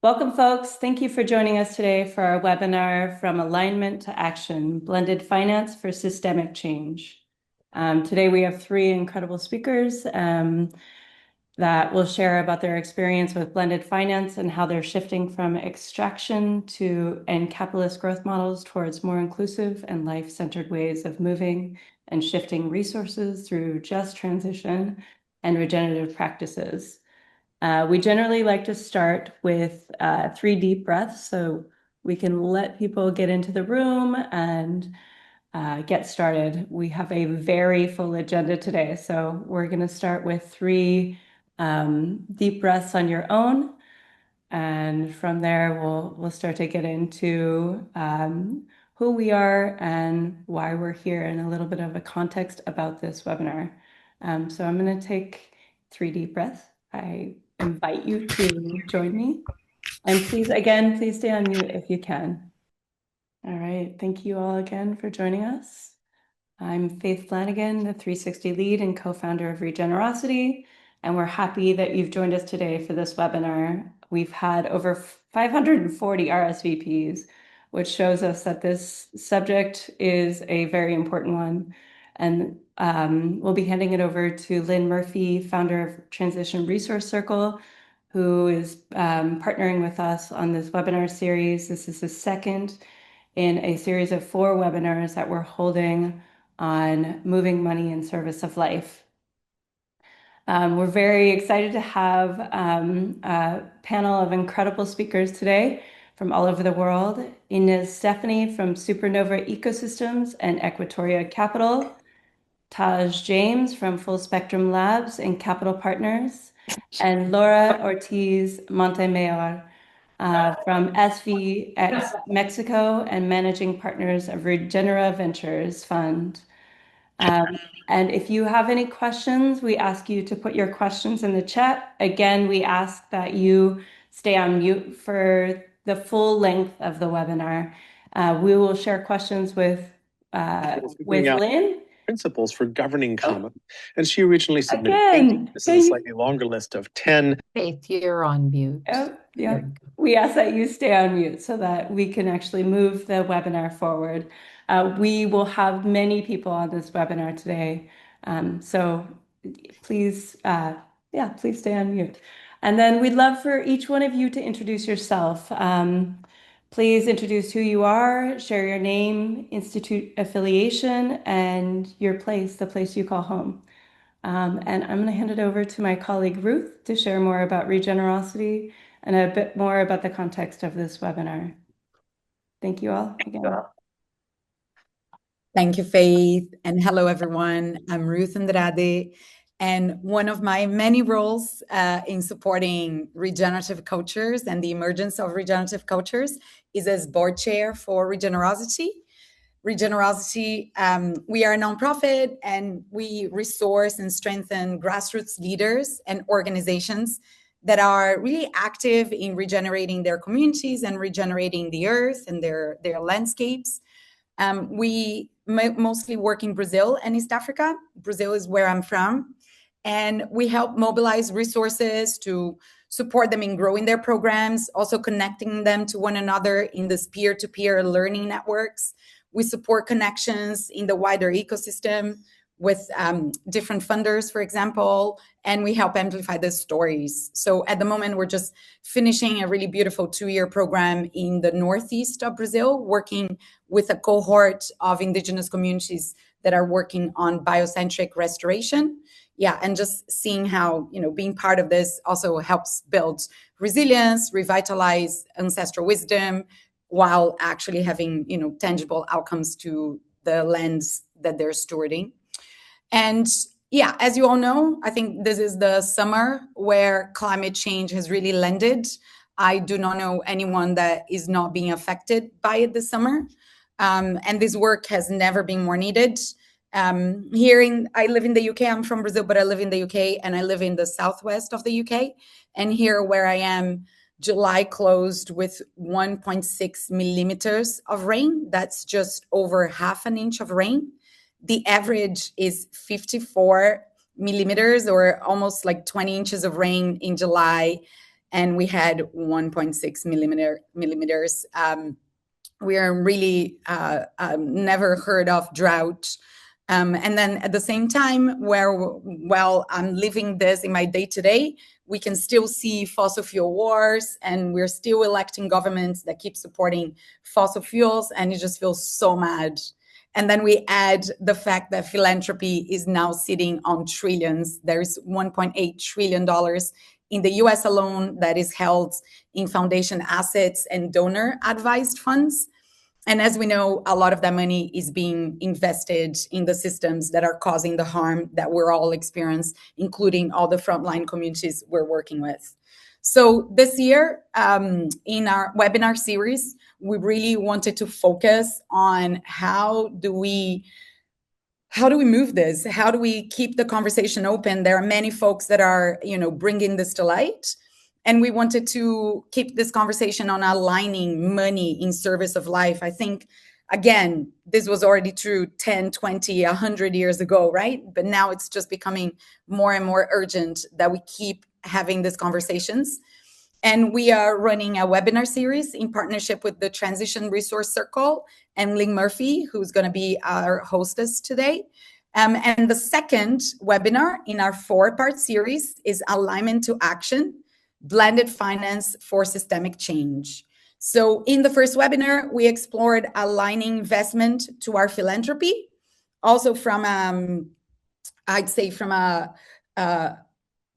Welcome, folks. Thank you for joining us today for our webinar, From Alignment to Action, Blended Finance for Systemic Change. Today we have three incredible speakers that will share about their experience with blended finance and how they're shifting from extraction and capitalist growth models towards more inclusive and life-centered ways of moving and shifting resources through just transition and regenerative practices. We generally like to start with 3 deep breaths so we can let people get into the room and get started. We have a very full agenda today, so we're going to start with 3 deep breaths on your own, and from there we'll start to get into who we are and why we're here and a little bit of a context about this webinar. So I'm going to take 3 deep breaths. I invite you to join me. And please stay on mute if you can. All right, thank you all again for joining us. I'm Faith Flanagan, the 360 lead and co-founder of Regenerosity, and we're happy that you've joined us today for this webinar. We've had over 540 RSVPs, which shows us that this subject is a very important one. And we'll be handing it over to Lynn Murphy, founder of Transition Resource Circle, who is partnering with us on this webinar series. This is the second in a series of 4 webinars that we're holding on moving money in service of life. We're very excited to have a panel of incredible speakers today from all over the world. Inez Stephanie from Supernova Ecosystems and Equatoria Capital, Taj James from Full Spectrum Labs and Capital Partners, and Laura Ortiz Montemayor from SVX Mexico and Managing Partners of Regenera Ventures Fund. And if you have any questions, we ask you to put your questions in the chat. Again, we ask that you stay on mute for the full length of the webinar. We will share questions with Lynn. Principles for governing commons. And she originally submitted this is a slightly longer list of 10. Faith, you're on mute. Oh, yeah. We ask that you stay on mute so that we can actually move the webinar forward. We will have many people on this webinar today. So please, please stay on mute. And then we'd love for each one of you to introduce yourself. Please introduce who you are, share your name, institute affiliation, and your place, the place you call home. And I'm going to hand it over to my colleague Ruth to share more about Regenerosity and a bit more about the context of this webinar. Thank you all again. Thank you, Faith. And hello, everyone. I'm Ruth Andrade. And one of my many roles in supporting regenerative cultures and the emergence of regenerative cultures is as board chair for Regenerosity. Regenerosity, we are a nonprofit and we resource and strengthen grassroots leaders and organizations that are really active in regenerating their communities and regenerating the earth and their landscapes. We mostly work in Brazil and East Africa. Brazil is where I'm from. And we help mobilize resources to support them in growing their programs, also connecting them to one another in this peer-to-peer learning networks. We support connections in the wider ecosystem with different funders, for example, and we help amplify the stories. So at the moment, we're just finishing a really beautiful 2-year program in the northeast of Brazil, working with a cohort of indigenous communities that are working on biocentric restoration. Yeah, and just seeing how, being part of this also helps build resilience, revitalize ancestral wisdom, while actually having, tangible outcomes to the lands that they're stewarding. And yeah, as you all know, I think this is the summer where climate change has really landed. I do not know anyone that is not being affected by it this summer. And this work has never been more needed. I live in the UK. I'm from Brazil, but I live in the UK and I live in the southwest of the UK. And here where I am, July closed with 1.6 millimeters of rain. That's just over half an inch of rain. The average is 54 millimeters or almost like 20 inches of rain in July. and we had 1.6 millimeters. We are really never heard of drought. And then at the same time, while I'm living this in my day to day, we can still see fossil fuel wars, and we're still electing governments that keep supporting fossil fuels, and it just feels so mad. And then we add the fact that philanthropy is now sitting on trillions. There's $1.8 trillion in the US alone that is held in foundation assets and donor advised funds. And as we know, a lot of that money is being invested in the systems that are causing the harm that we're all experiencing, including all the frontline communities we're working with. So this year, in our webinar series, we really wanted to focus on how do we move this? How do we keep the conversation open? There are many folks that are, bringing this to light. And we wanted to keep this conversation on aligning money in service of life. I think, again, this was already true 10, 20, 100 years ago, right? But now it's just becoming more and more urgent that we keep having these conversations. And we are running a webinar series in partnership with the Transition Resource Circle and Lynn Murphy, who's going to be our hostess today. And the second webinar in our 4-part series is Alignment to Action, Blended Finance for Systemic Change. So in the first webinar, we explored aligning investment to our philanthropy, also from, I'd say, from a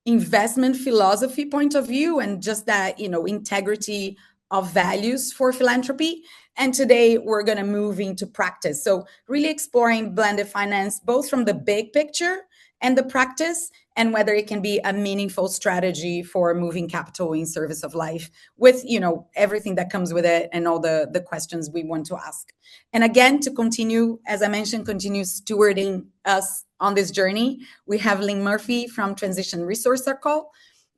investment philosophy point of view, and just that, integrity of values for philanthropy. And today we're going to move into practice. So really exploring blended finance, both from the big picture and the practice, and whether it can be a meaningful strategy for moving capital in service of life with, everything that comes with it and all the questions we want to ask. And again, to continue, as I mentioned, continue stewarding us on this journey, we have Lynn Murphy from Transition Resource Circle.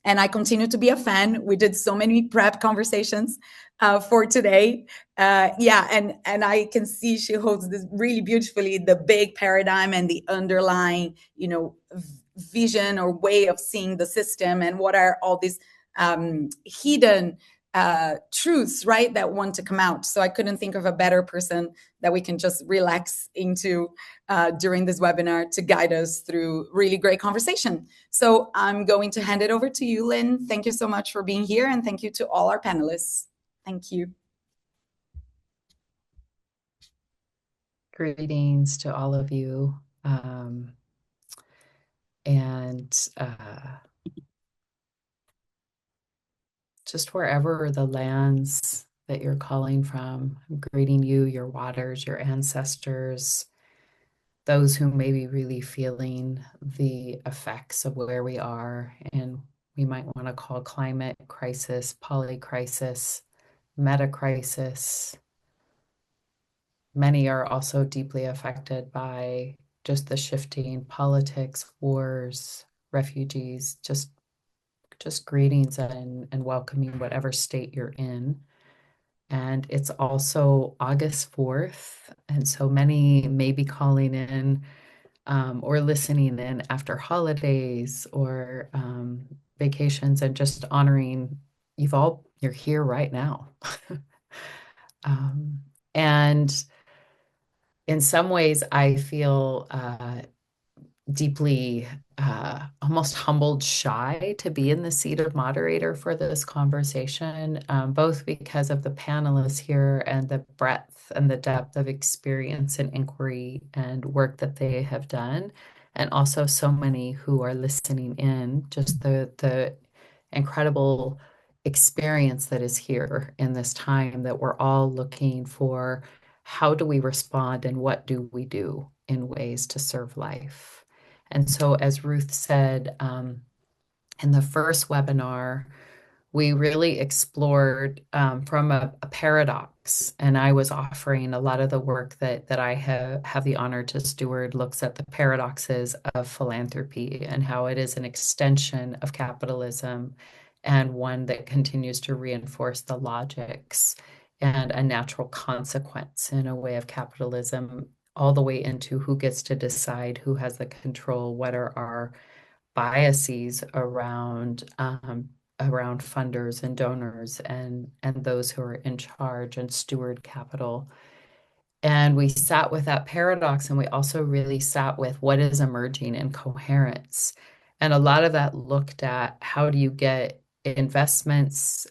And I continue to be a fan. We did so many prep conversations for today. And I can see she holds this really beautifully, the big paradigm and the underlying, vision or way of seeing the system, and what are all these hidden truths, right, that want to come out. So I couldn't think of a better person that we can just relax into during this webinar to guide us through really great conversation. So I'm going to hand it over to you, Lynn. Thank you so much for being here, and thank you to all our panelists. Thank you. Greetings to all of you. Just wherever the lands that you're calling from, I'm greeting you, your waters, your ancestors, those who may be really feeling the effects of where we are, and we might want to call climate crisis, polycrisis, meta-crisis. Many are also deeply affected by just the shifting politics, wars, refugees, just greetings and welcoming whatever state you're in. And it's also August 4th. And so many may be calling in or listening in after holidays or vacations, and just honoring you're here right now. And in some ways, I feel deeply almost humbled, shy to be in the seat of moderator for this conversation, both because of the panelists here and the breadth and the depth of experience and inquiry and work that they have done, and also so many who are listening in, just the incredible experience that is here in this time that we're all looking for. How do we respond, and what do we do in ways to serve life? And so, as Ruth said, in the first webinar, we really explored from a paradox, and I was offering a lot of the work that I have the honor to steward looks at the paradoxes of philanthropy and how it is an extension of capitalism, and one that continues to reinforce the logics and a natural consequence in a way of capitalism, all the way into who gets to decide, who has the control, what are our biases around around funders and donors and those who are in charge and steward capital. And we sat with that paradox, and we also really sat with what is emerging in coherence. And a lot of that looked at how do you get investments,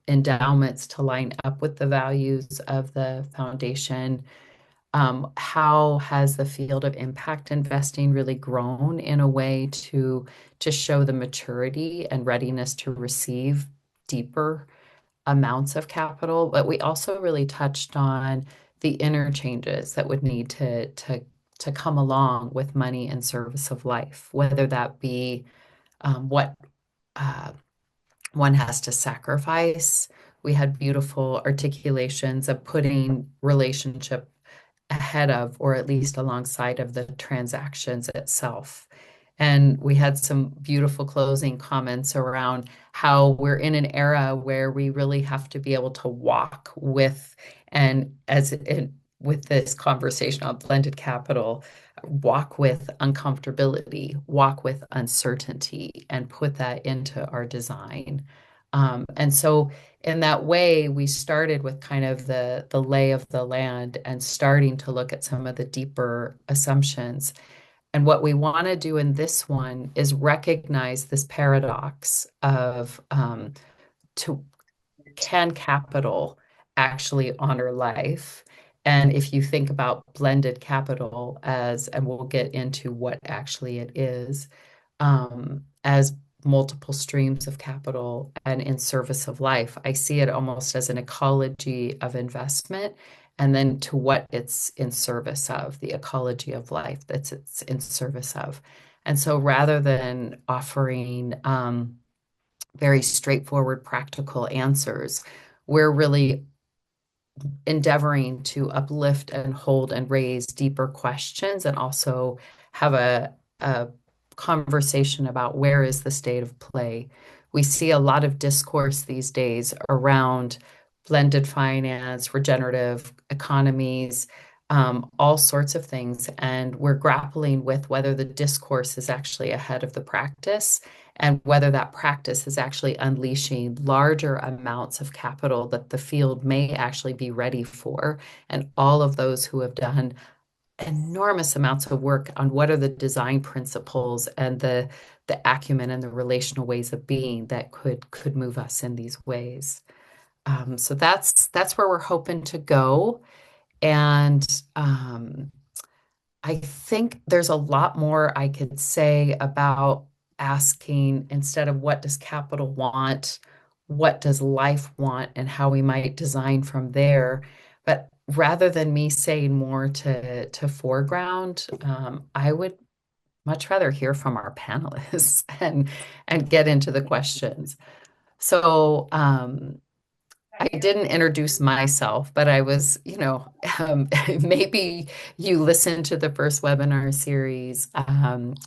endowments to line up with the values of the foundation. How has the field of impact investing really grown in a way to show the maturity and readiness to receive deeper amounts of capital? But we also really touched on the interchanges that would need to come along with money in service of life, whether that be what one has to sacrifice. We had beautiful articulations of putting relationship ahead of, or at least alongside of, the transactions itself. And we had some beautiful closing comments around how we're in an era where we really have to be able to walk with, and with this conversation on blended capital, walk with uncomfortability, walk with uncertainty, and put that into our design. And so in that way, we started with kind of the lay of the land and starting to look at some of the deeper assumptions. And what we want to do in this one is recognize this paradox of can capital actually honor life? And if you think about blended capital as, and we'll get into what actually it is, as multiple streams of capital and in service of life, I see it almost as an ecology of investment, and then to what it's in service of, the ecology of life that's it's in service of. And so rather than offering very straightforward, practical answers, we're really endeavoring to uplift and hold and raise deeper questions, and also have a conversation about where is the state of play. We see a lot of discourse these days around blended finance, regenerative economies, all sorts of things. And we're grappling with whether the discourse is actually ahead of the practice, and whether that practice is actually unleashing larger amounts of capital that the field may actually be ready for. And all of those who have done enormous amounts of work on what are the design principles and the acumen and the relational ways of being that could move us in these ways. So that's where we're hoping to go. And I think there's a lot more I could say about asking, instead of what does capital want, what does life want, and how we might design from there. But rather than me saying more to foreground, I would much rather hear from our panelists and get into the questions. So I didn't introduce myself, but I was, maybe you listened to the first webinar series,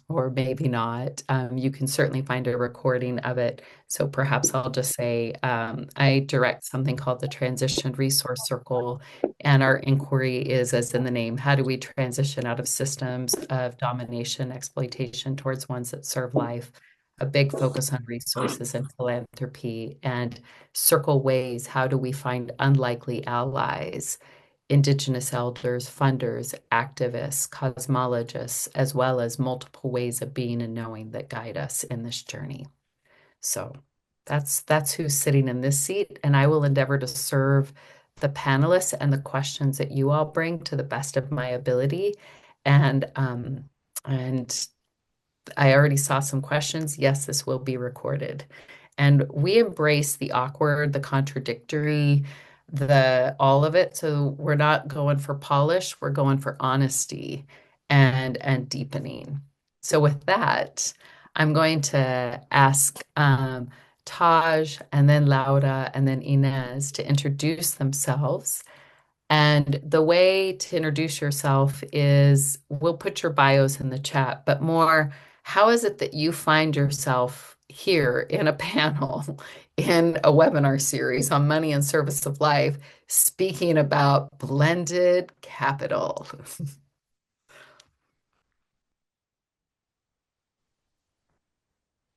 or maybe not. You can certainly find a recording of it. So perhaps I'll just say, I direct something called the Transition Resource Circle, and our inquiry is, as in the name, how do we transition out of systems of domination, exploitation towards ones that serve life? A big focus on resources and philanthropy, and circle ways. How do we find unlikely allies, Indigenous elders, funders, activists, cosmologists, as well as multiple ways of being and knowing that guide us in this journey? So that's who's sitting in this seat, and I will endeavor to serve the panelists and the questions that you all bring to the best of my ability. And I already saw some questions. Yes, this will be recorded. And we embrace the awkward, the contradictory, all of it. So we're not going for polish, we're going for honesty and deepening. So with that, I'm going to ask Taj, and then Laura, and then Inez to introduce themselves. And the way to introduce yourself is, we'll put your bios in the chat, but more, how is it that you find yourself here in a panel, in a webinar series on money and service of life, speaking about blended capital?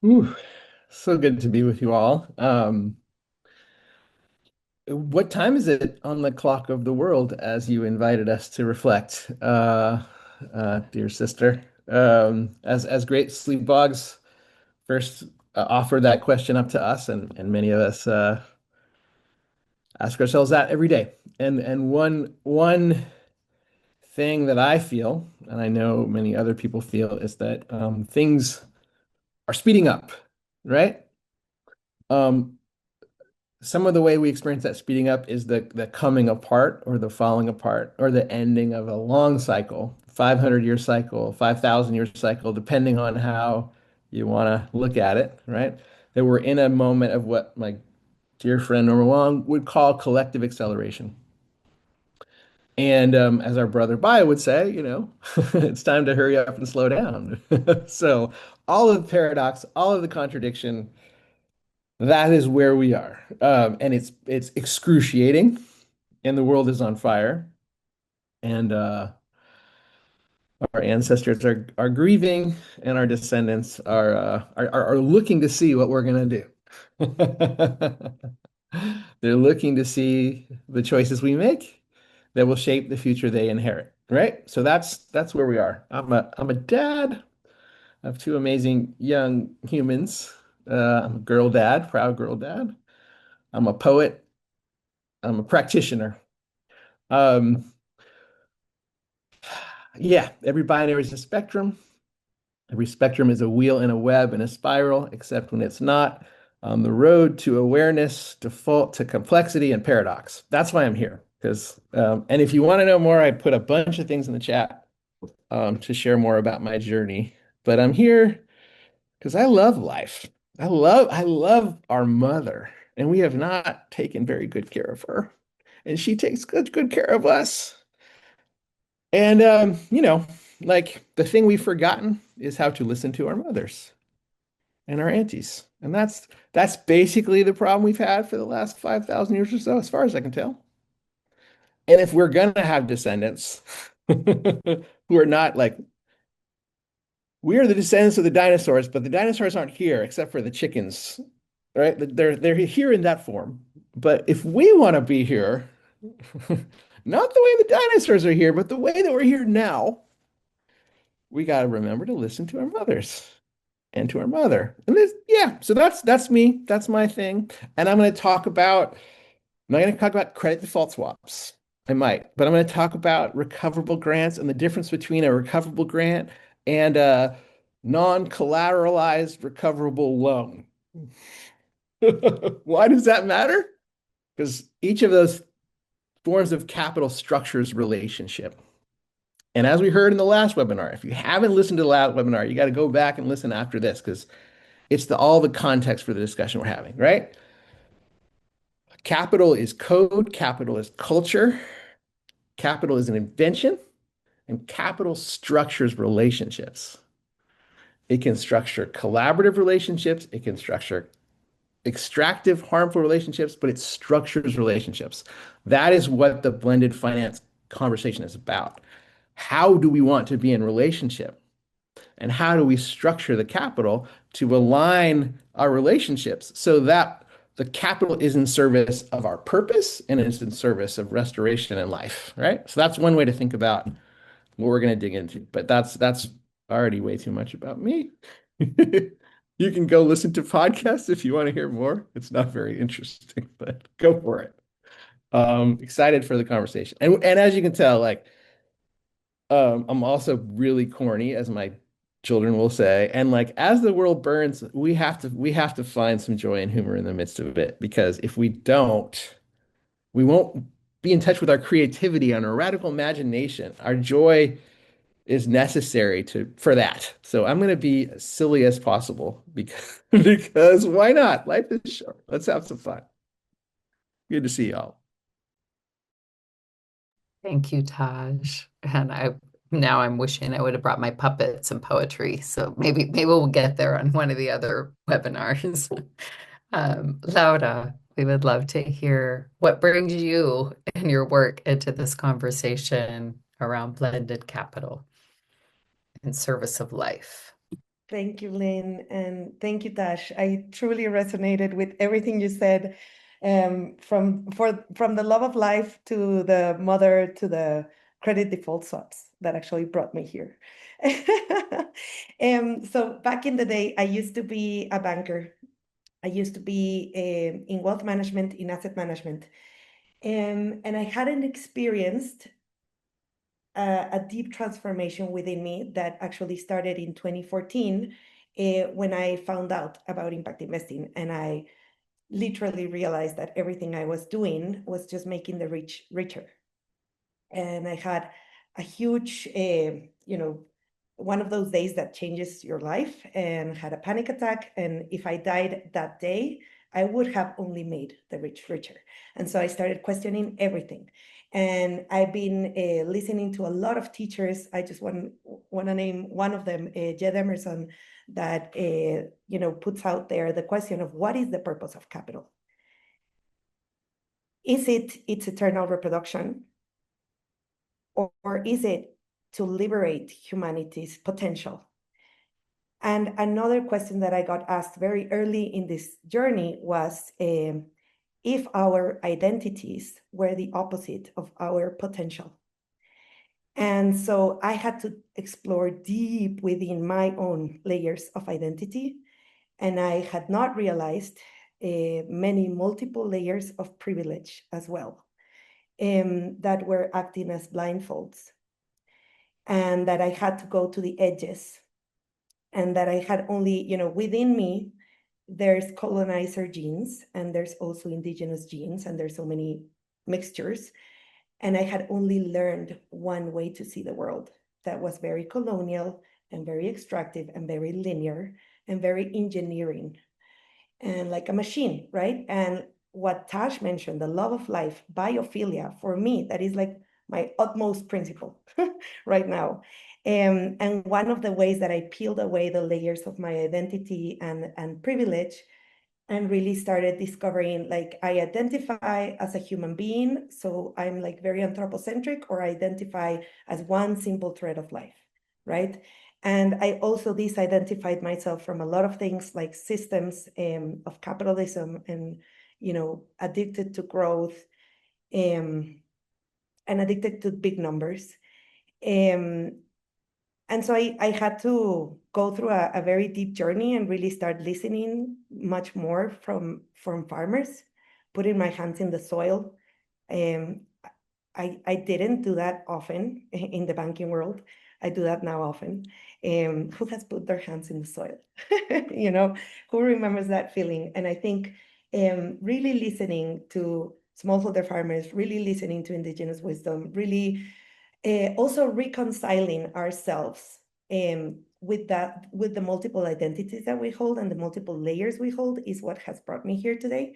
Ooh, So good to be with you all. What time is it on the clock of the world as you invited us to reflect, dear sister? As great sleep blogs first offer that question up to us, and many of us ask ourselves that every day. And one thing that I feel, and I know many other people feel, is that things are speeding up, right? Um, some of the way we experience that speeding up is the coming apart or the falling apart or the ending of a long cycle, 500-year cycle, 5,000-year cycle, depending on how you want to look at it, right? That we're in a moment of what my dear friend Norma Wong would call collective acceleration. And as our brother Bai would say, it's time to hurry up and slow down. So all of the paradox, all of the contradiction, that is where we are. And it's excruciating, and the world is on fire. And our ancestors are grieving, and our descendants are looking to see what we're gonna do. They're looking to see the choices we make that will shape the future they inherit, right? So that's where we are. I'm a dad of two amazing young humans. I'm a girl dad, proud girl dad. I'm a poet. I'm a practitioner. Um, yeah, every binary is a spectrum. Every spectrum is a wheel in a web and a spiral, except when it's not. On the road to awareness, default to complexity and paradox. That's why I'm here. And if you want to know more, I put a bunch of things in the chat to share more about my journey. But I'm here because I love life. I love our mother, and we have not taken very good care of her, and she takes good care of us. And like the thing we've forgotten is how to listen to our mothers and our aunties. And that's basically the problem we've had for the last 5,000 years or so, as far as I can tell. And if we're gonna have descendants who are not like we are the descendants of the dinosaurs, but the dinosaurs aren't here except for the chickens, right? They're here in that form. But if we want to be here, not the way the dinosaurs are here, but the way that we're here now, we got to remember to listen to our mothers and to our mother. And yeah, so that's me. That's my thing. And I'm not going to talk about credit default swaps. I might, but I'm going to talk about recoverable grants and the difference between a recoverable grant and a non-collateralized recoverable loan. Why does that matter? Because each of those forms of capital structures relationship. And as we heard in the last webinar, if you haven't listened to the last webinar, you got to go back and listen after this because it's all the context for the discussion we're having, right? Capital is code, capital is culture, capital is an invention, and capital structures relationships. It can structure collaborative relationships, it can structure extractive, harmful relationships, but it structures relationships. That is what the blended finance conversation is about. How do we want to be in relationship? And how do we structure the capital to align our relationships so that the capital is in service of our purpose and is in service of restoration in life, right? So that's one way to think about what we're going to dig into. But that's already way too much about me. You can go listen to podcasts if you want to hear more. It's not very interesting, but go for it. Excited for the conversation. And as you can tell, like I'm also really corny, as my children will say. And like as the world burns, we have to find some joy and humor in the midst of it. Because if we don't, we won't be in touch with our creativity and our radical imagination. Our joy is necessary for that. So I'm going to be as silly as possible because why not? Life is short. Let's have some fun. Good to see y'all. Thank you, Taj. And now I'm wishing I would have brought my puppets and poetry. So maybe we'll get there on one of the other webinars. Laura, we would love to hear what brings you and your work into this conversation around blended capital in service of life. Thank you, Lynn, and thank you, Tash. I truly resonated with everything you said, from the love of life to the mother to the credit default swaps that actually brought me here. So back in the day, I used to be a banker. I used to be in wealth management, in asset management, and I hadn't experienced a deep transformation within me that actually started in 2014 when I found out about impact investing. And I literally realized that everything I was doing was just making the rich richer. And I had a huge, one of those days that changes your life, and had a panic attack. And if I died that day, I would have only made the rich richer. And so I started questioning everything. And I've been listening to a lot of teachers. I just want to name one of them, Jed Emerson, that puts out there the question of what is the purpose of capital? Is it its eternal reproduction? Or is it to liberate humanity's potential? And another question that I got asked very early in this journey was if our identities were the opposite of our potential. And so I had to explore deep within my own layers of identity. And I had not realized many multiple layers of privilege as well, that were acting as blindfolds. And that I had to go to the edges, and that I had only, within me, there's colonizer genes, and there's also indigenous genes, and there's so many mixtures. And I had only learned one way to see the world that was very colonial and very extractive and very linear and very engineering and like a machine, right? And what Tash mentioned, the love of life, biophilia, for me, that is like my utmost principle right now. And one of the ways that I peeled away the layers of my identity and privilege, and really started discovering, like, I identify as a human being, so I'm like very anthropocentric, or I identify as one simple thread of life, right? And I also disidentified myself from a lot of things like systems of capitalism, and, addicted to growth, and addicted to big numbers. And so I had to go through a very deep journey and really start listening much more from farmers, putting my hands in the soil. I didn't do that often in the banking world. I do that now often. Who has put their hands in the soil? Who remembers that feeling? And I think really listening to smallholder farmers, really listening to indigenous wisdom, really also reconciling ourselves with the multiple identities that we hold and the multiple layers we hold is what has brought me here today.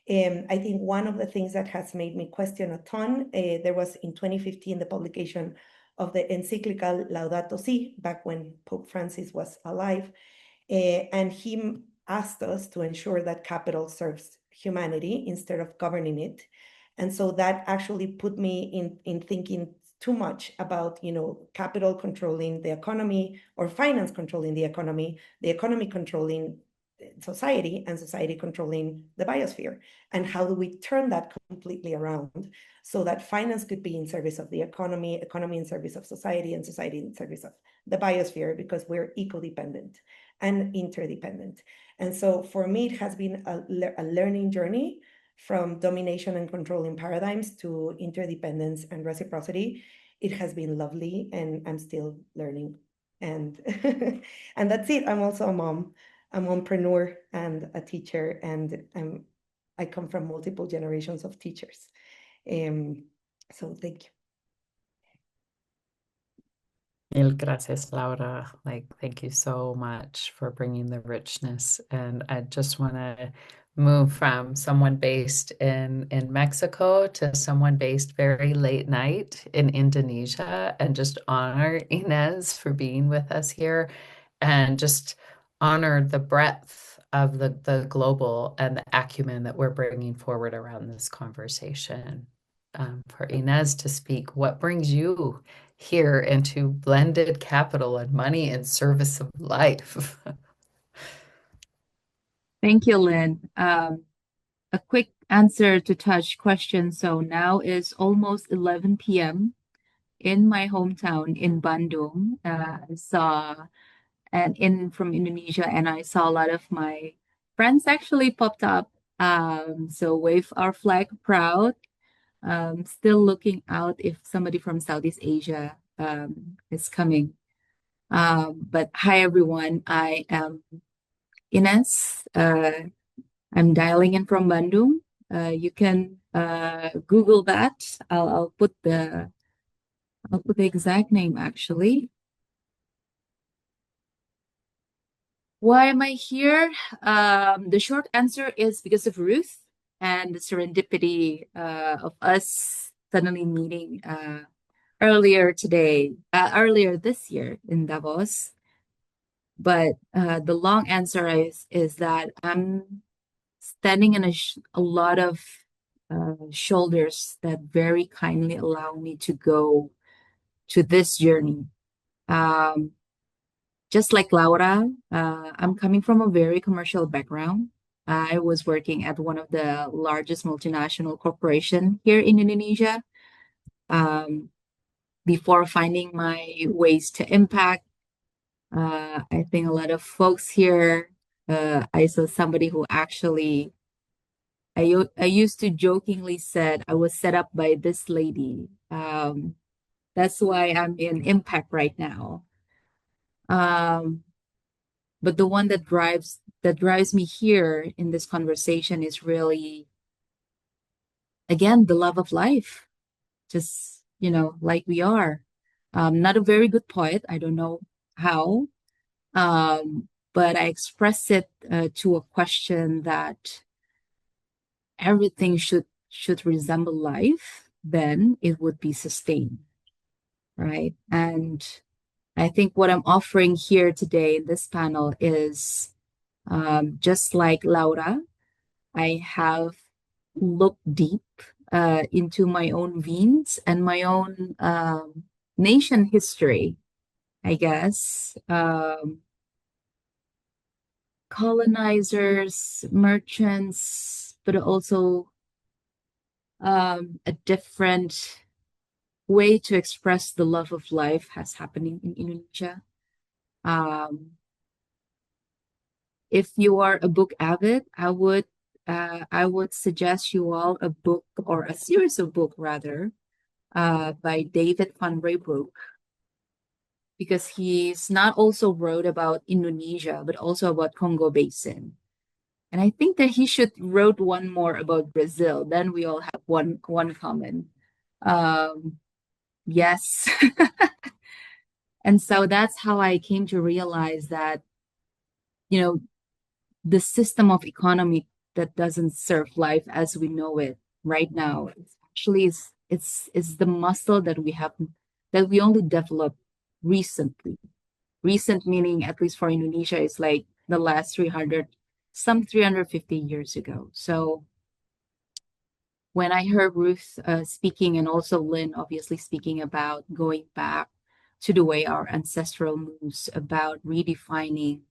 I think one of the things that has made me question a ton, there was in 2015 the publication of the encyclical Laudato Si, back when Pope Francis was alive, and he asked us to ensure that capital serves humanity instead of governing it. And so that actually put me in thinking too much about, capital controlling the economy, or finance controlling the economy controlling society, and society controlling the biosphere. And how do we turn that completely around so that finance could be in service of the economy in service of society, and society in service of the biosphere, because we're eco-dependent and interdependent. And so for me, it has been a learning journey from domination and controlling paradigms to interdependence and reciprocity. It has been lovely, and I'm still learning. And and that's it. I'm also a mom, a mompreneur, and a teacher, and I come from multiple generations of teachers. So thank you. Mil gracias, Laura. Thank you so much for bringing the richness. And I just want to move from someone based in Mexico to someone based very late night in Indonesia, and just honor Inez for being with us here, and just honor the breadth of the global and the acumen that we're bringing forward around this conversation. for Inez to speak. What brings you here into blended capital and money in service of life? Thank you, Lynn. A quick answer to Touch question. So now is almost 11 p.m. in my hometown in Bandung. I saw and in from Indonesia, and I saw a lot of my friends actually popped up. So wave our flag proud. Still looking out if somebody from Southeast Asia is coming. But hi everyone, I am Ines. I'm dialing in from Bandung. You can Google that. I'll put the exact name actually. Why am I here? The short answer is because of Ruth and the serendipity of us suddenly meeting earlier this year in Davos. But the long answer is that I'm standing on a lot of shoulders that very kindly allow me to go to this journey. Just like Laura, I'm coming from a very commercial background. I was working at one of the largest multinational corporation here in Indonesia. Before finding my ways to impact, I think a lot of folks here, I saw somebody who actually, I used to jokingly said I was set up by this lady. That's why I'm in impact right now. But the one that drives me here in this conversation is really, again, the love of life. Just, like we are. Not a very good poet. I don't know how. But I express it to a question that everything should resemble life, then it would be sustained, right? And I think what I'm offering here today in this panel is just like Laura, I have looked deep into my own veins and my own nation history, I guess. Colonizers, merchants, but also a different way to express the love of life has happening in Indonesia. If you are a book avid, I would suggest you all a book or a series of book rather by David van Reybrouck, because he's not also wrote about Indonesia but also about Congo Basin. And I think that he should wrote one more about Brazil. Then we all have one common. Yes. And so that's how I came to realize that, the system of economy that doesn't serve life as we know it right now, it's the muscle that we only developed recently. Recent meaning, at least for Indonesia, is like the last 350 years ago. So when I heard Ruth speaking, and also Lynn obviously speaking about going back to the way our ancestral moves, about redefining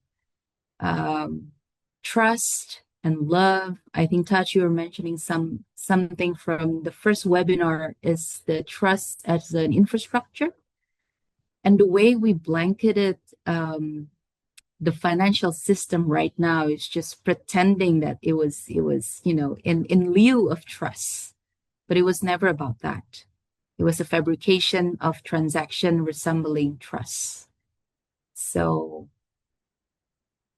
trust and love. I think, Touch, you were mentioning something from the first webinar, is the trust as an infrastructure. And the way we blanketed the financial system right now is just pretending that it was in lieu of trust. But it was never about that. It was a fabrication of transaction resembling trust. So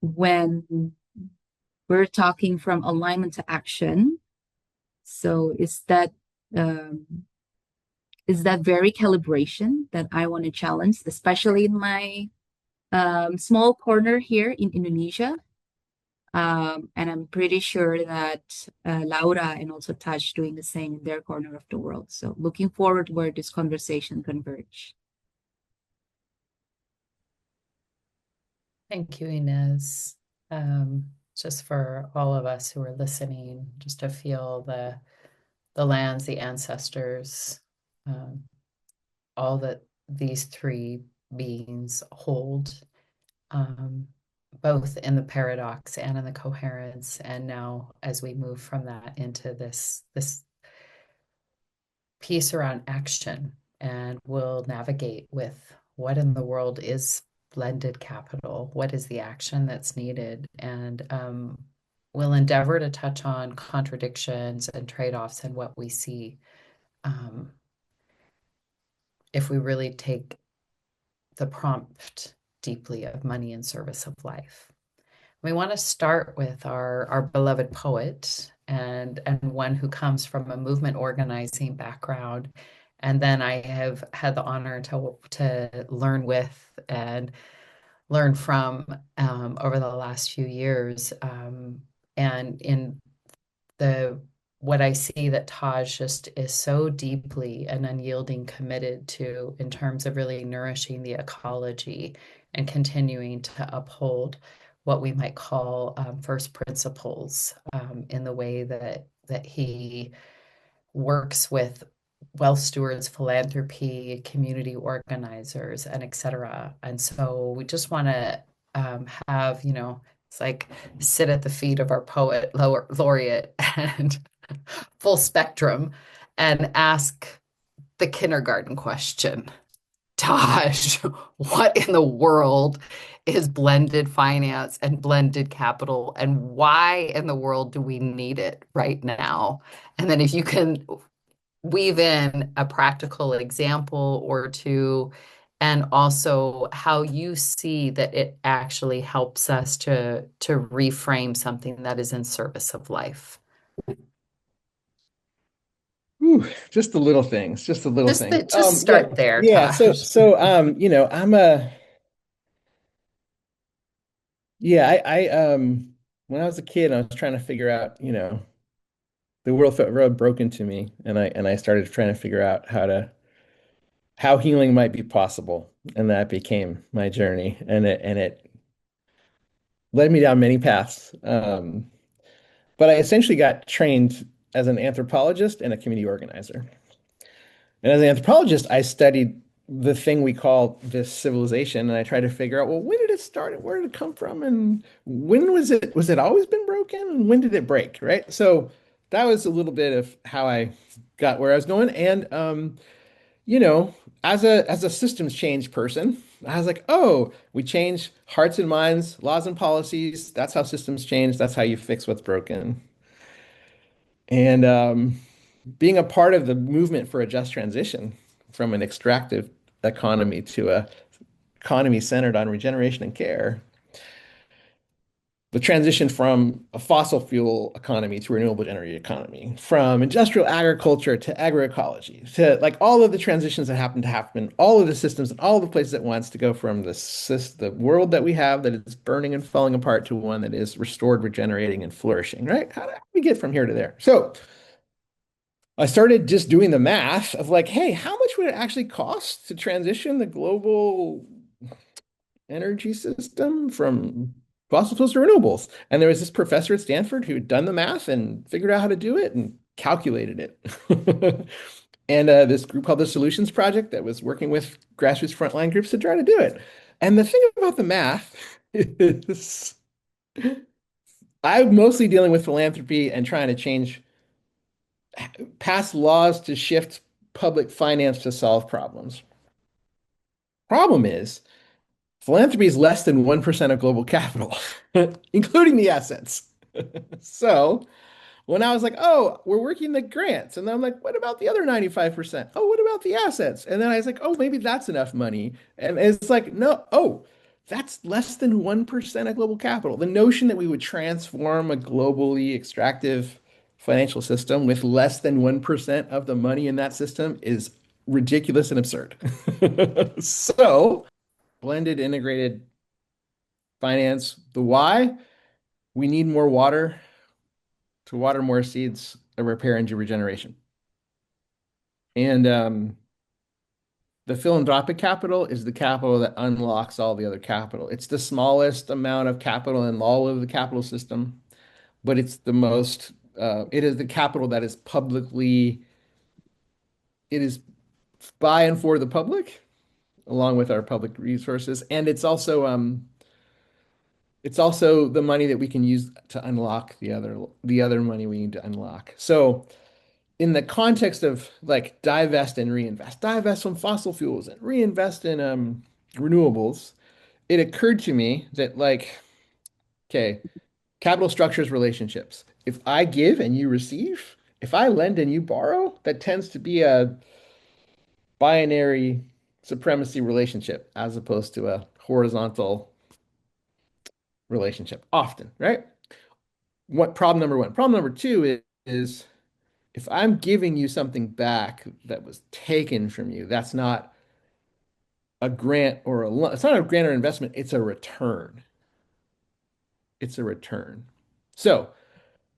when we're talking from alignment to action, so is that very calibration that I want to challenge, especially in my small corner here in Indonesia. And I'm pretty sure that Laura and also Taj doing the same in their corner of the world. So looking forward where this conversation converge. Thank you, Inez. Just for all of us who are listening, just to feel the the lands, the ancestors, um, all that these three beings hold, both in the paradox and in the coherence. And now, as we move from that into this piece around action, and we'll navigate with what in the world is blended capital, what is the action that's needed, and we'll endeavor to touch on contradictions and trade-offs and what we see if we really take the prompt deeply of money in service of life. We want to start with our beloved poet and one who comes from a movement organizing background. And then I have had the honor to learn with and learn from over the last few years. And in what I see that Taj just is so deeply and unyielding committed to in terms of really nourishing the ecology and continuing to uphold what we might call first principles in the way that he works with wealth stewards, philanthropy, community organizers, and et cetera. And so we just want to have, it's like sit at the feet of our poet laureate and full spectrum and ask the kindergarten question. Taj, what in the world is blended finance and blended capital, and why in the world do we need it right now? And then if you can weave in a practical example or two, and also how you see that it actually helps us to reframe something that is in service of life. Ooh, just the little things, just the little things. Just start there, yeah. Taj. So I'm when I was a kid, I was trying to figure out, the world felt real broken to me, and I started trying to figure out how healing might be possible, and that became my journey, and it led me down many paths. But I essentially got trained as an anthropologist and a community organizer. And as an anthropologist, I studied the thing we call this civilization, and I tried to figure out, well, when did it start and where did it come from? And when was it always been broken? And when did it break? Right. So that was a little bit of how I got where I was going. And as a systems change person, I was like, oh, we change hearts and minds, laws and policies. That's how systems change. That's how you fix what's broken. And being a part of the movement for a just transition from an extractive economy to a economy centered on regeneration and care, the transition from a fossil fuel economy to a renewable generation economy, from industrial agriculture to agroecology, to like all of the transitions that happen, all of the systems and all of the places at once to go from the world that we have that is burning and falling apart to one that is restored, regenerating, and flourishing, right? How do we get from here to there? So I started just doing the math of like, hey, how much would it actually cost to transition the global energy system from fossil fuels to renewables? And there was this professor at Stanford who had done the math and figured out how to do it and calculated it. And this group called the Solutions Project that was working with grassroots frontline groups to try to do it. And the thing about the math is I'm mostly dealing with philanthropy and trying to pass laws to shift public finance to solve problems. Problem is, philanthropy is less than 1% of global capital, including the assets. So when I was like, oh, we're working the grants. And then I'm like, what about the other 95%? Oh, what about the assets? And then I was like, oh, maybe that's enough money. And it's like, no, oh, that's less than 1% of global capital. The notion that we would transform a globally extractive financial system with less than 1% of the money in that system is ridiculous and absurd. So blended integrated finance, the why, we need more water to water more seeds of repair and regeneration. And the philanthropic capital is the capital that unlocks all the other capital. It's the smallest amount of capital in all of the capital system, but it's the most it is the capital that is publicly, it is by and for the public, along with our public resources, and it's also the money that we can use to unlock the other money we need to unlock. So in the context of like divest and reinvest, divest from fossil fuels and reinvest in renewables, it occurred to me that like, okay, capital structures relationships. If I give and you receive, if I lend and you borrow, that tends to be a binary supremacy relationship as opposed to a horizontal relationship often, right? What problem number one? Problem number two is if I'm giving you something back that was taken from you, that's not a grant or a loan. It's not a grant or investment, it's a return. It's a return. So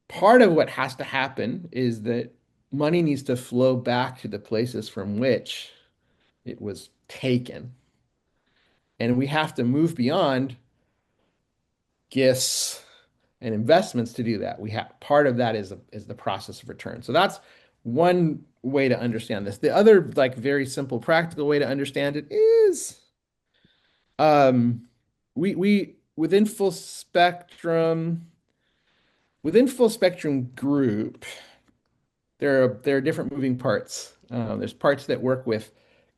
part of what has to happen is that money needs to flow back to the places from which it was taken. And we have to move beyond gifts and investments to do that. We have part of that is the process of return. So that's one way to understand this. The other like very simple practical way to understand it is we within full spectrum group, there are different moving parts. There's parts that work with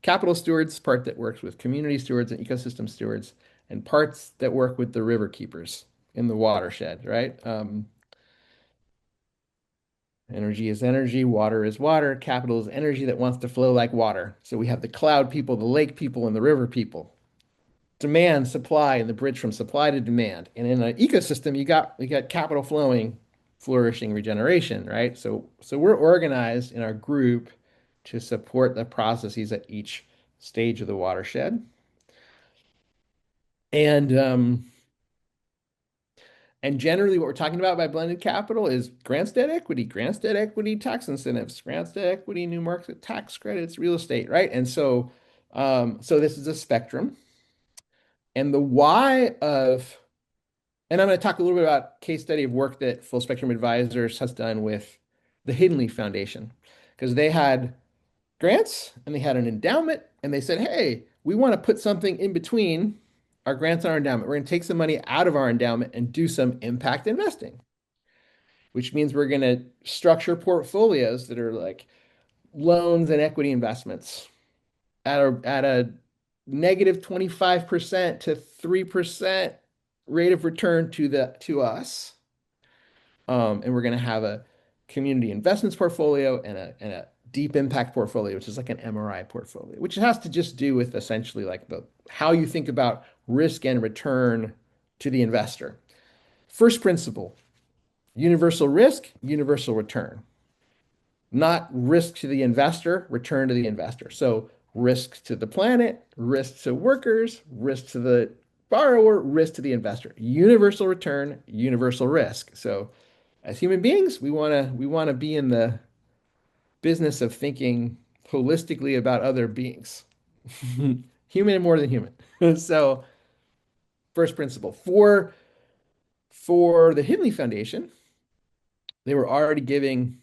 capital stewards, part that works with community stewards and ecosystem stewards, and parts that work with the river keepers in the watershed, right? Energy is energy, water is water, capital is energy that wants to flow like water. So we have the cloud people, the lake people, and the river people. Demand, supply, and the bridge from supply to demand. And in an ecosystem, we got capital flowing, flourishing, regeneration, right? So we're organized in our group to support the processes at each stage of the watershed. And generally, what we're talking about by blended capital is grants, debt, equity, tax incentives, grants, debt, equity, new market tax credits, real estate, right? And so this is a spectrum. And the why of, and I'm going to talk a little bit about case study of work that Full Spectrum Advisors has done with the Hidden Leaf Foundation, because they had grants and they had an endowment, and they said, hey, we want to put something in between our grants and our endowment. We're going to take some money out of our endowment and do some impact investing, which means we're going to structure portfolios that are like loans and equity investments at a negative 25% to 3% rate of return to us. And we're going to have a community investments portfolio and a deep impact portfolio, which is like an MRI portfolio, which has to just do with essentially like how you think about risk and return to the investor. First principle, universal risk, universal return. Not risk to the investor, return to the investor. So risk to the planet, risk to workers, risk to the borrower, risk to the investor. Universal return, universal risk. So as human beings, we want to be in the business of thinking holistically about other beings. Human and more than human. So first principle. For the Hidden Leaf Foundation, they were already giving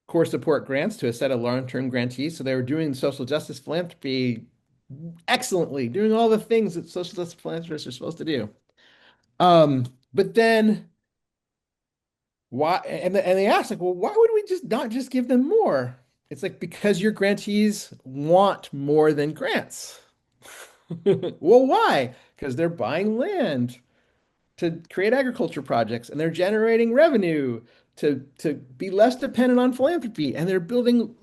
core support grants to a set of long-term grantees. So they were doing social justice philanthropy excellently, doing all the things that social justice philanthropists are supposed to do. But then why? And they asked like, well, why would we not just give them more? It's like because your grantees want more than grants. Well, why? Because they're buying land to create agriculture projects and they're generating revenue to be less dependent on philanthropy and they're building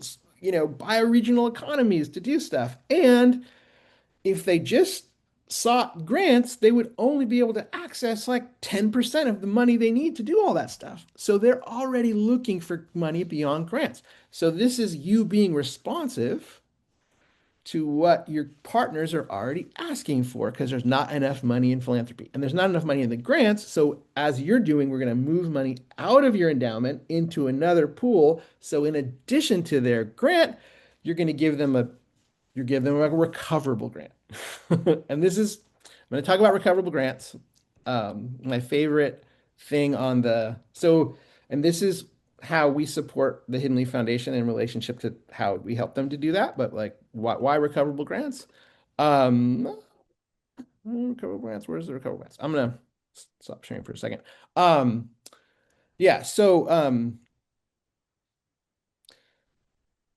bioregional economies to do stuff. And if they just sought grants, they would only be able to access like 10% of the money they need to do all that stuff. So they're already looking for money beyond grants. So this is you being responsive to what your partners are already asking for because there's not enough money in philanthropy and there's not enough money in the grants. So as you're doing, we're going to move money out of your endowment into another pool. So in addition to their grant, you're going to give them a recoverable grant. And I'm going to talk about recoverable grants. My favorite thing and And this is how we support the Hidden Leaf Foundation in relationship to how we help them to do that. But like, why recoverable grants? Recoverable grants. Where's the recoverable grants? I'm gonna stop sharing for a second. Yeah. So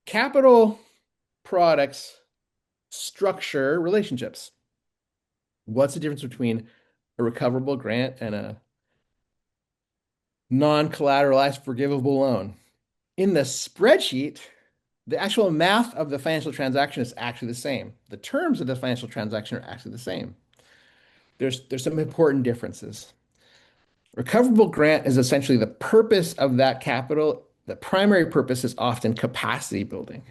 capital products structure relationships. What's the difference between a recoverable grant and a non-collateralized forgivable loan? In the spreadsheet, the actual math of the financial transaction is actually the same. The terms of the financial transaction are actually the same. There's some important differences. Recoverable grant is essentially the purpose of that capital. The primary purpose is often capacity building.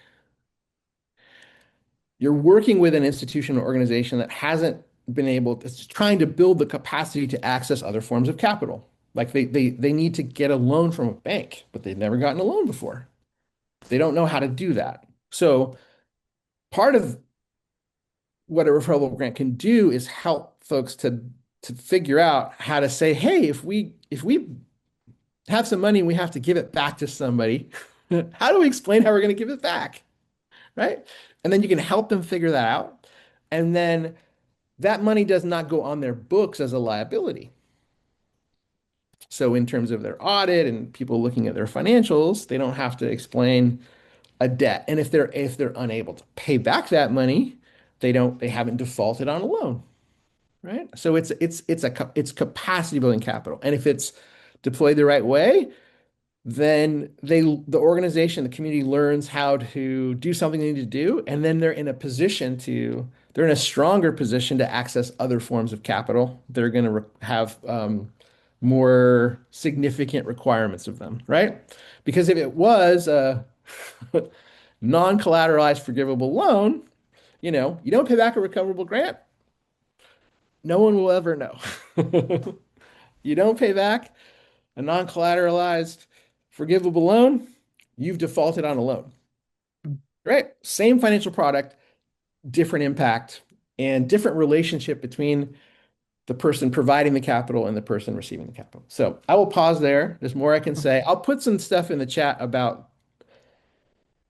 You're working with an institution or organization that hasn't been able to, it's trying to build the capacity to access other forms of capital. Like they need to get a loan from a bank, but they've never gotten a loan before. They don't know how to do that. So part of what a referral grant can do is help folks to figure out how to say, hey, if we have some money and we have to give it back to somebody, how do we explain how we're going to give it back? Right? And then you can help them figure that out. And then that money does not go on their books as a liability. So in terms of their audit and people looking at their financials, they don't have to explain a debt. And if they're unable to pay back that money, they haven't defaulted on a loan, right? So it's capacity building capital. And if it's deployed the right way, then the organization, the community learns how to do something they need to do, and then they're in a stronger position to access other forms of capital. They're going to have more significant requirements of them, right? Because if it was a non-collateralized forgivable loan, you don't pay back a recoverable grant, no one will ever know. You don't pay back a non-collateralized forgivable loan, you've defaulted on a loan. Right? Same financial product, different impact, and different relationship between the person providing the capital and the person receiving the capital. So I will pause there. There's more I can say. I'll put some stuff in the chat about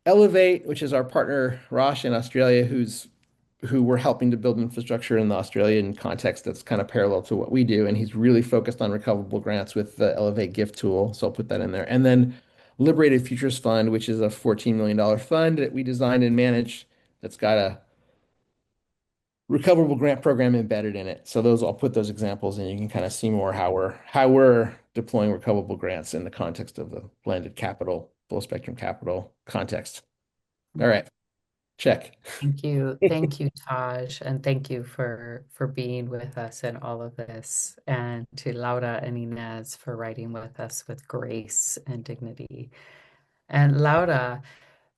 Elevate, which is our partner, Rosh, in Australia, who we're helping to build infrastructure in the Australian context that's kind of parallel to what we do. And he's really focused on recoverable grants with the Elevate gift tool. So I'll put that in there. And then Liberated Futures Fund, which is a $14 million fund that we designed and manage that's got a recoverable grant program embedded in it. So I'll put those examples and you can kind of see more how we're deploying recoverable grants in the context of the blended capital, full spectrum capital context. All right. Check. Thank you. Thank you, Taj. And thank you for being with us in all of this. And to Laura and Inez for writing with us with grace and dignity. And Laura,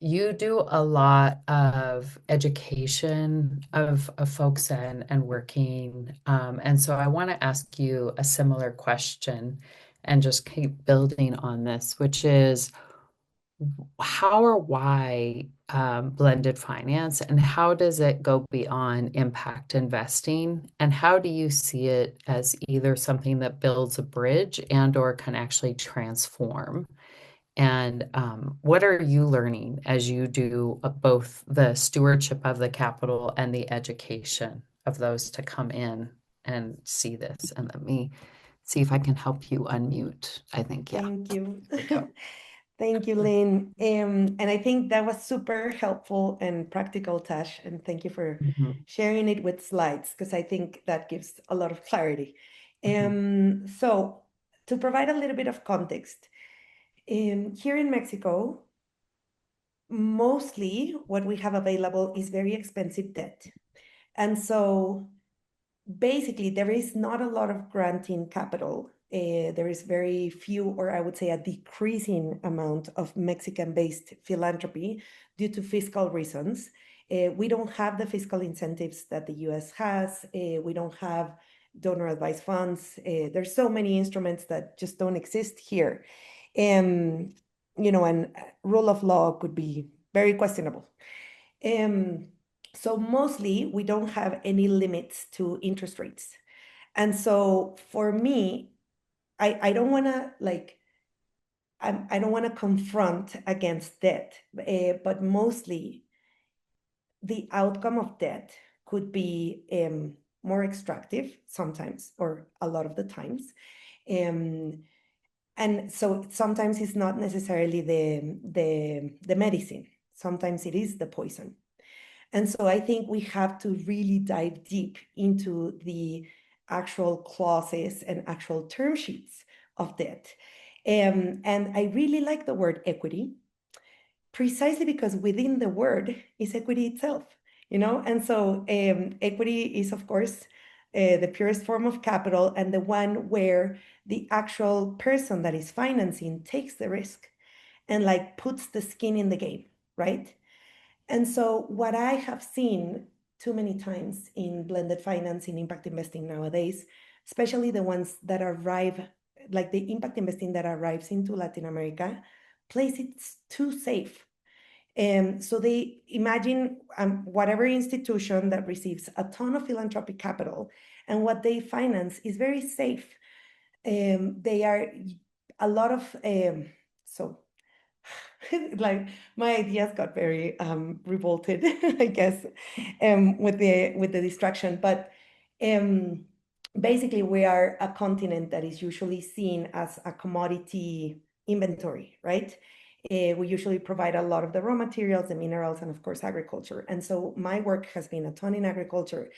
you do a lot of education of folks and working. And so I want to ask you a similar question and just keep building on this, which is how or why blended finance, and how does it go beyond impact investing? And how do you see it as either something that builds a bridge and or can actually transform? And what are you learning as you do both the stewardship of the capital and the education of those to come in and see this? And let me see if I can help you unmute. I think, yeah. Thank you. There we go. Thank you, Lynn. And I think that was super helpful and practical, Tash. And thank you for sharing it with slides, because I think that gives a lot of clarity. So to provide a little bit of context, here in Mexico, mostly what we have available is very expensive debt. And so basically, there is not a lot of granting capital. There is very few, or I would say a decreasing amount of Mexican-based philanthropy due to fiscal reasons. We don't have the fiscal incentives that the US has. We don't have donor advised funds. There's so many instruments that just don't exist here. And rule of law could be very questionable. So mostly we don't have any limits to interest rates. And so for me, I don't want to I don't want to confront against debt, but mostly the outcome of debt could be more extractive sometimes, or a lot of the times. And so sometimes it's not necessarily the medicine. Sometimes it is the poison. And so I think we have to really dive deep into the actual clauses and actual term sheets of debt. And I really like the word equity, precisely because within the word is equity itself, And so equity is, of course, the purest form of capital, and the one where the actual person that is financing takes the risk and like puts the skin in the game, right? And so what I have seen too many times in blended finance, in impact investing nowadays, especially the ones that arrive, like the impact investing that arrives into Latin America, plays it too safe. So they imagine whatever institution that receives a ton of philanthropic capital, and what they finance is very safe. They are a lot of, so like my ideas got very revolted, I guess, with the distraction. But basically, we are a continent that is usually seen as a commodity inventory, right? We usually provide a lot of the raw materials, the minerals, and of course, agriculture. And so my work has been a ton in agriculture.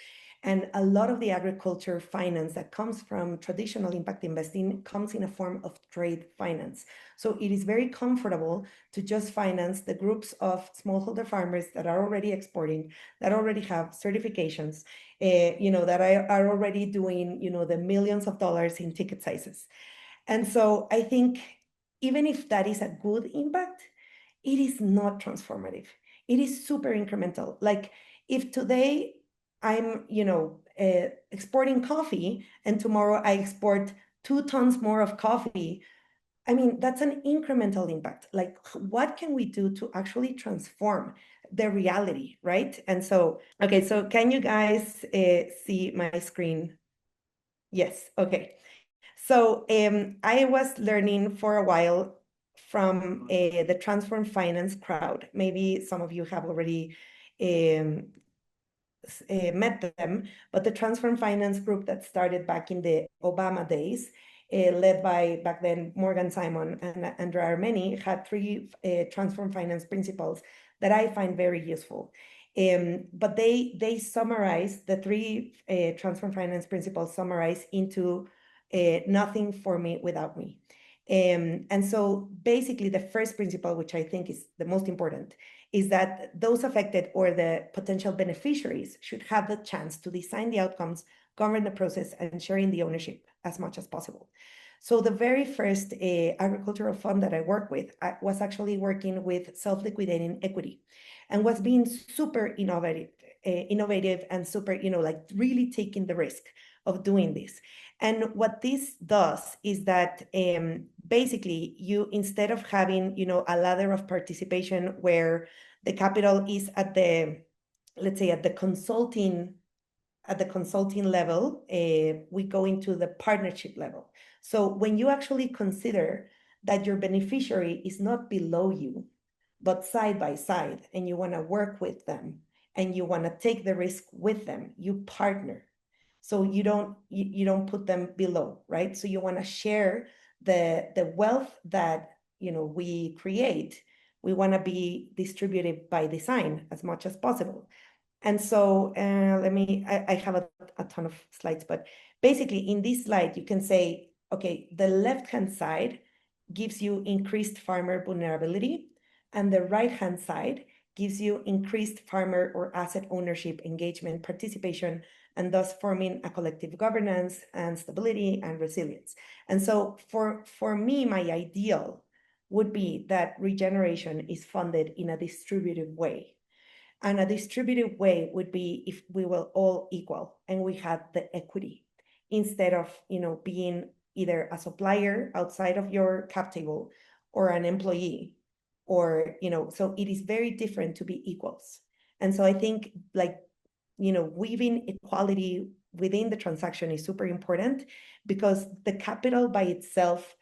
And a lot of the agriculture finance that comes from traditional impact investing comes in a form of trade finance. So it is very comfortable to just finance the groups of smallholder farmers that are already exporting, that already have certifications, that are already doing, the millions of dollars in ticket sizes. And so I think even if that is a good impact, it is not transformative. It is super incremental. Like if today I'm, exporting coffee, and tomorrow I export 2 tons more of coffee, I mean, that's an incremental impact. Like, what can we do to actually transform the reality, right? And so, okay, so can you guys see my screen? Yes, okay. So I was learning for a while from the Transform Finance crowd. Maybe some of you have already met them, but the Transform Finance group that started back in the Obama days, led by back then Morgan Simon and there are many, had 3 Transform Finance principles that I find very useful. But they summarize the 3 Transform Finance principles summarize into nothing for me without me. And so basically the first principle, which I think is the most important, is that those affected or the potential beneficiaries should have the chance to design the outcomes, govern the process, and share in the ownership as much as possible. So the very first agricultural fund that I worked with, I was actually working with self-liquidating equity, and was being super innovative and super, like really taking the risk of doing this. And what this does is that basically you, instead of having, a ladder of participation where the capital is at the, let's say at the consulting level, we go into the partnership level. So when you actually consider that your beneficiary is not below you, but side by side, and you want to work with them and you want to take the risk with them, you partner. So you don't put them below, right? So you want to share the wealth that we create. We want to be distributed by design as much as possible. And so I have a ton of slides, but basically in this slide, you can say, okay, the left-hand side gives you increased farmer vulnerability, and the right-hand side gives you increased farmer or asset ownership, engagement, participation, and thus forming a collective governance and stability and resilience. And so for me, my ideal would be that regeneration is funded in a distributive way. And a distributive way would be if we were all equal and we had the equity, instead of, being either a supplier outside of your cap table or an employee, or, so it is very different to be equals. And so I think weaving equality within the transaction is super important, because the capital by itself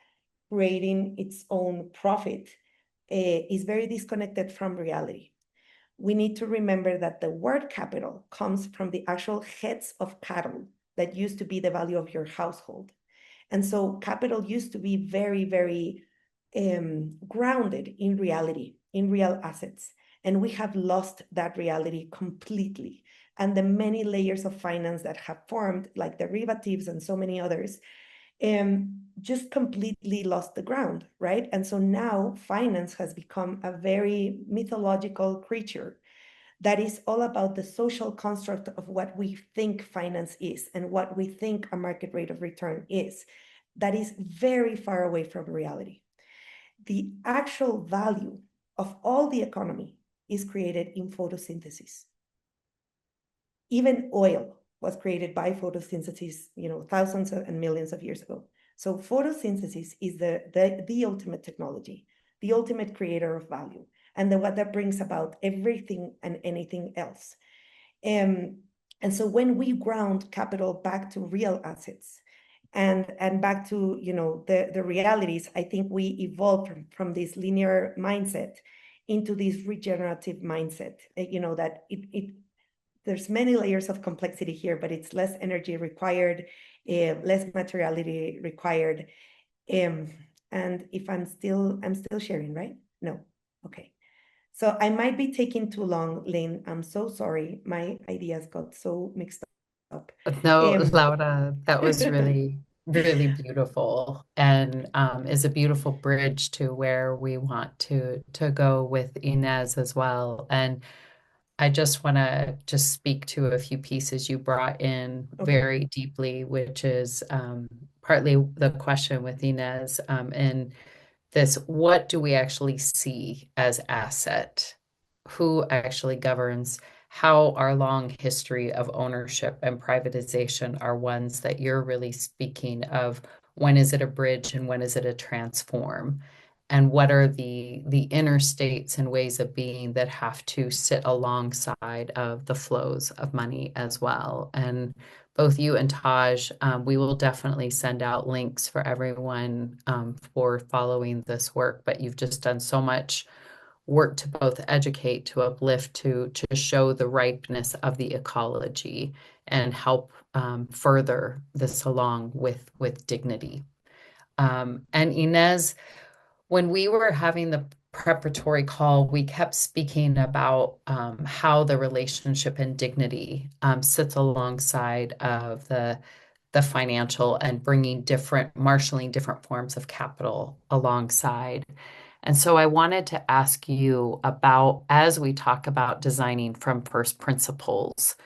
creating its own profit is very disconnected from reality. We need to remember that the word capital comes from the actual heads of cattle that used to be the value of your household. And so capital used to be very, very grounded in reality, in real assets. And we have lost that reality completely. And the many layers of finance that have formed, like derivatives and so many others, just completely lost the ground, right? And so now finance has become a very mythological creature that is all about the social construct of what we think finance is and what we think a market rate of return is. That is very far away from reality. The actual value of all the economy is created in photosynthesis. Even oil was created by photosynthesis, thousands and millions of years ago. So photosynthesis is the ultimate technology, the ultimate creator of value, and what that brings about everything and anything else. And so when we ground capital back to real assets and back to the realities, I think we evolved from this linear mindset into this regenerative mindset. That there's many layers of complexity here, but it's less energy required, less materiality required. And if I'm still sharing, right? No, okay. So I might be taking too long, Lynn. I'm so sorry. My ideas got so mixed up. No, Laura, that was really, really beautiful, and is a beautiful bridge to where we want to go with Inez as well. And I just want to speak to a few pieces you brought in very deeply, which is partly the question with Inez and this: what do we actually see as asset? Who actually governs? How our long history of ownership and privatization are ones that you're really speaking of. When is it a bridge and when is it a transform? And what are the inner states and ways of being that have to sit alongside of the flows of money as well? And both you and Taj, we will definitely send out links for everyone for following this work, but you've just done so much work to both educate, to uplift, to show the ripeness of the ecology and help further this along with dignity. And Inez, when we were having the preparatory call, we kept speaking about how the relationship and dignity sits alongside of the financial and marshaling different forms of capital alongside. And so I wanted to ask you about, as we talk about designing from first principles,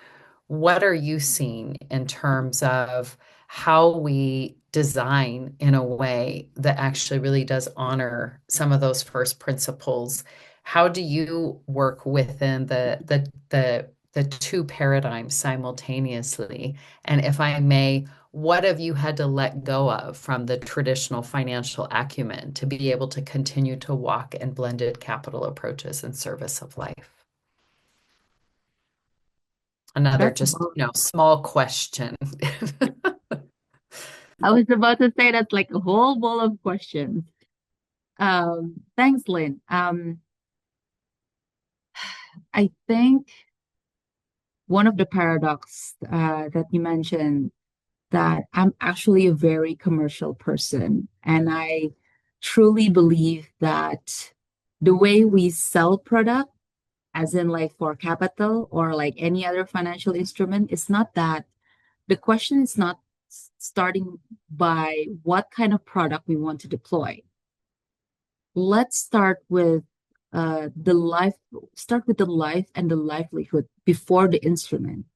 what are you seeing in terms of how we design in a way that actually really does honor some of those first principles? How do you work within the two paradigms simultaneously? And if I may, what have you had to let go of from the traditional financial acumen to be able to continue to walk in blended capital approaches in service of life? Another just, small question. I was about to say that's like a whole bowl of questions. Thanks, Lynn. I think one of the paradox that you mentioned, that I'm actually a very commercial person, and I truly believe that the way we sell product, as in like for capital or like any other financial instrument, is not that. The question is not starting by what kind of product we want to deploy. Let's start with the life and the livelihood before the instrument.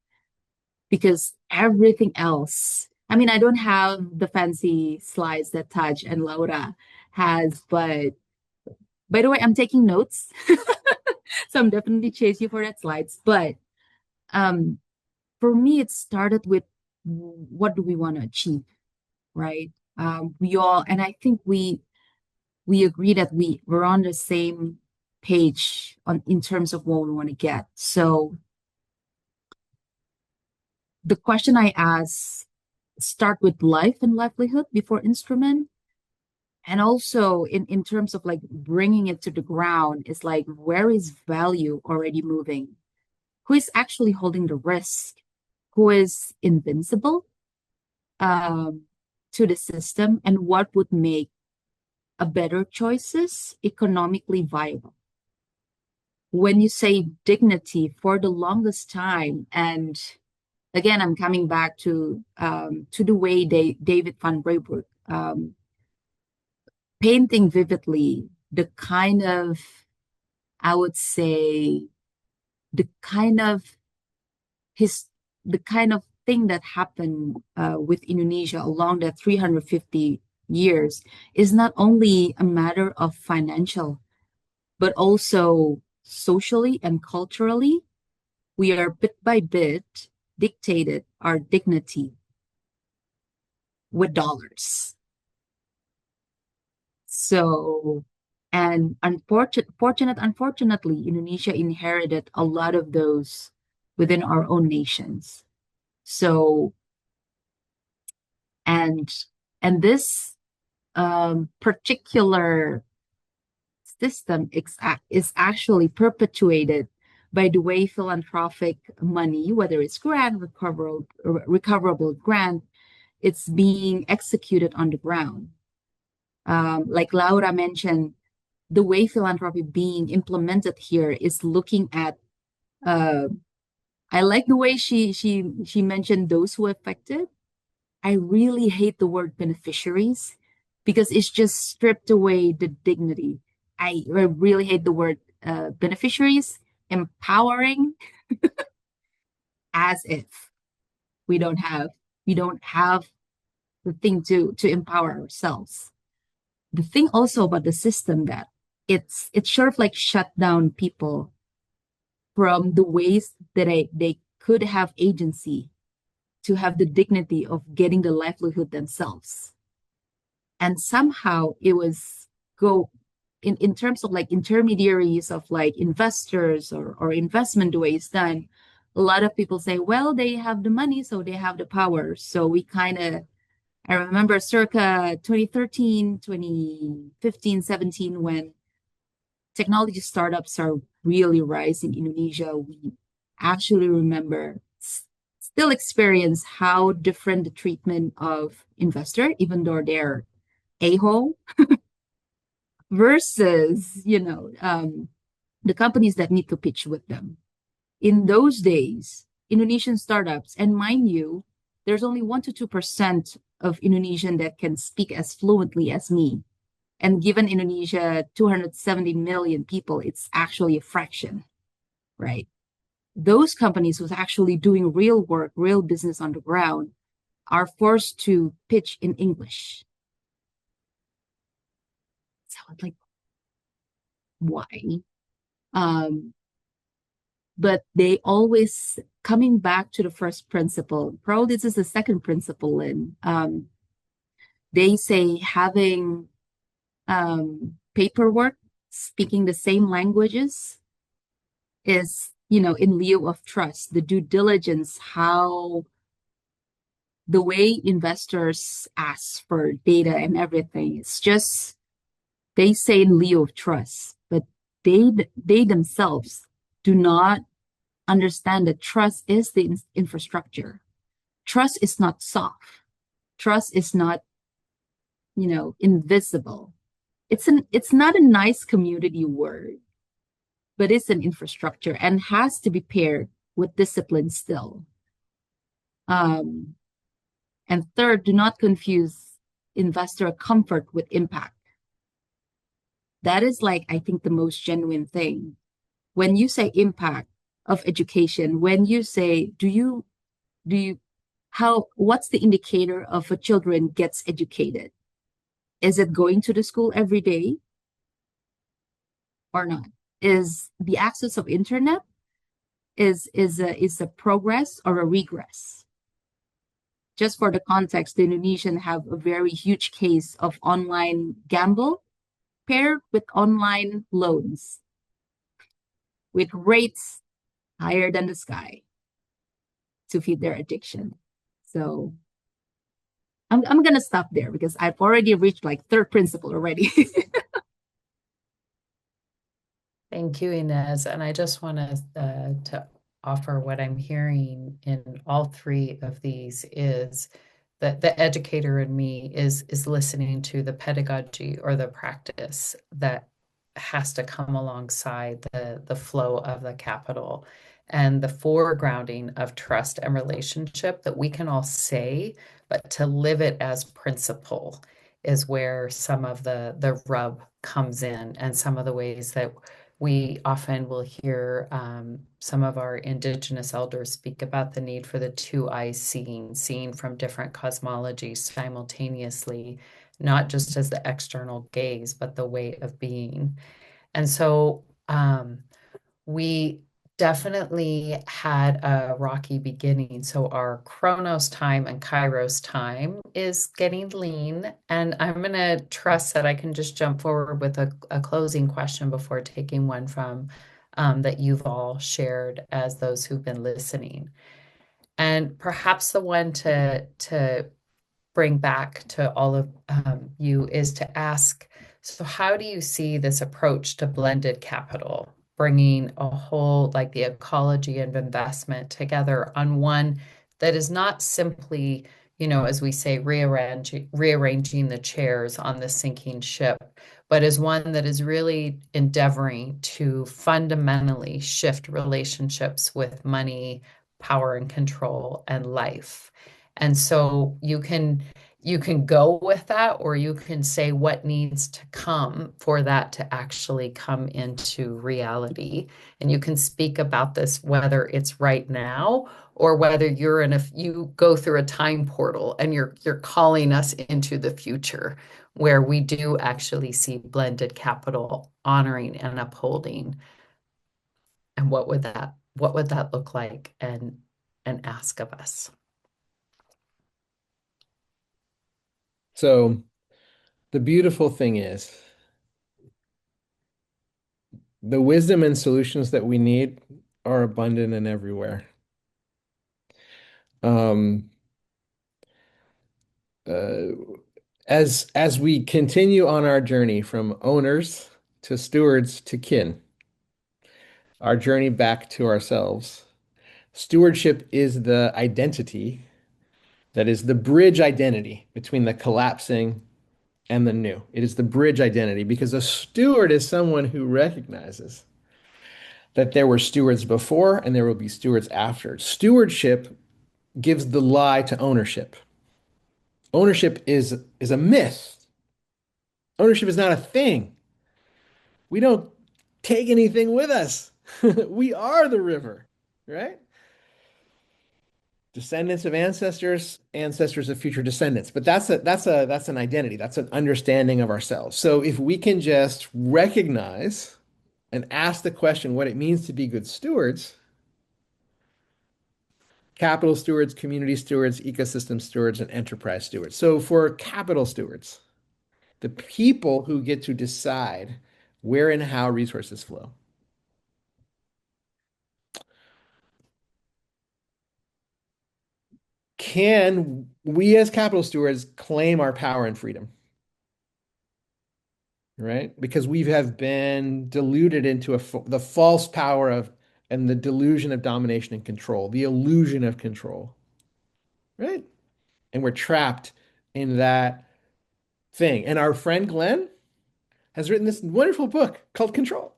Because everything else, I mean, I don't have the fancy slides that Taj and Laura has, but by the way, I'm taking notes. So I'm definitely chasing you for that slides. But for me, it started with what do we want to achieve, right? And I think we agree that we're on the same page in terms of what we want to get. So the question I ask, start with life and livelihood before instrument. And also in terms of like bringing it to the ground, is like, where is value already moving? Who is actually holding the risk? Who is invincible to the system? And what would make a better choices economically viable? When you say dignity, for the longest time, and again, I'm coming back to the way David van Breybroek painting vividly the kind of, I would say, the kind of the kind of thing that happened with Indonesia along the 350 years is not only a matter of financial, but also socially and culturally. We are bit by bit dictated our dignity with dollars. So, and unfortunately, Indonesia inherited a lot of those within our own nations. So, and this particular system is actually perpetuated by the way philanthropic money, whether it's grant, recoverable grant, it's being executed on the ground. Like Laura mentioned, the way philanthropy being implemented here is looking at, I like the way she mentioned those who are affected. I really hate the word beneficiaries because it's just stripped away the dignity. I really hate the word beneficiaries, empowering, as if we don't have the thing to empower ourselves. The thing also about the system that it's sort of like shut down people from the ways that they could have agency to have the dignity of getting the livelihood themselves. And somehow it was go in terms of like intermediaries of like investors or investment, the way it's done. A lot of people say, well, they have the money, so they have the power. So we kind of, I remember circa 2013, 2015, 17, when technology startups are really rising in Indonesia, we actually remember still experience how different the treatment of investor, even though they're a-hole, versus, the companies that need to pitch with them. In those days, Indonesian startups, and mind you, there's only 1 to 2% of Indonesian that can speak as fluently as me. And given Indonesia 270 million people, it's actually a fraction, right? Those companies who's actually doing real work, real business on the ground, are forced to pitch in English. So it's like, why? But they always coming back to the first principle. Probably this is the second principle in. They say having paperwork, speaking the same languages is, in lieu of trust, the due diligence, how the way investors ask for data and everything. It's just, they say in lieu of trust, but they themselves do not understand that trust is the infrastructure. Trust is not soft. Trust is not, invisible. It's not a nice community word, but it's an infrastructure and has to be paired with discipline still. And third, do not confuse investor comfort with impact. That is like, I think, the most genuine thing. When you say impact of education, when you say, what's the indicator of a children gets educated? Is it going to the school every day or not? Is the access of internet is a progress or a regress? Just for the context, the Indonesians have a very huge case of online gamble paired with online loans with rates higher than the sky to feed their addiction. So I'm gonna stop there because I've already reached like third principle already. Thank you, Inez. And I just want to offer what I'm hearing in all three of these is that the educator in me is listening to the pedagogy or the practice that has to come alongside the flow of the capital and the foregrounding of trust and relationship that we can all say, but to live it as principle is where some of the rub comes in, and some of the ways that we often will hear some of our Indigenous elders speak about the need for the two eyes seeing from different cosmologies simultaneously, not just as the external gaze, but the way of being. And so we definitely had a rocky beginning. So our Chronos time and Kairos time is getting lean. And I'm going to trust that I can just jump forward with a closing question before taking one from that you've all shared as those who've been listening. And perhaps the one to bring back to all of you is to ask, so how do you see this approach to blended capital, bringing a whole, like the ecology of investment together on one that is not simply, as we say, rearranging the chairs on the sinking ship, but is one that is really endeavoring to fundamentally shift relationships with money, power and control, and life. And so you can go with that, or you can say what needs to come for that to actually come into reality. And you can speak about this, whether it's right now or whether you go through a time portal and you're calling us into the future where we do actually see blended capital honoring and upholding. And what would that look like and ask of us? So the beautiful thing is the wisdom and solutions that we need are abundant and everywhere. Um, uh, as we continue on our journey from owners to stewards to kin, our journey back to ourselves, stewardship is the identity that is the bridge identity between the collapsing and the new. It is the bridge identity because a steward is someone who recognizes that there were stewards before and there will be stewards after. Stewardship gives the lie to ownership. Ownership is a myth. Ownership is not a thing. We don't take anything with us. We are the river, right? Descendants of ancestors, ancestors of future descendants. But that's an identity. That's an understanding of ourselves. So if we can just recognize and ask the question what it means to be good stewards, capital stewards, community stewards, ecosystem stewards, and enterprise stewards. So for capital stewards, the people who get to decide where and how resources flow. Can we as capital stewards claim our power and freedom? Right? Because we have been deluded into the false power of and the delusion of domination and control, the illusion of control. Right? And we're trapped in that thing. And our friend Glenn has written this wonderful book called Control,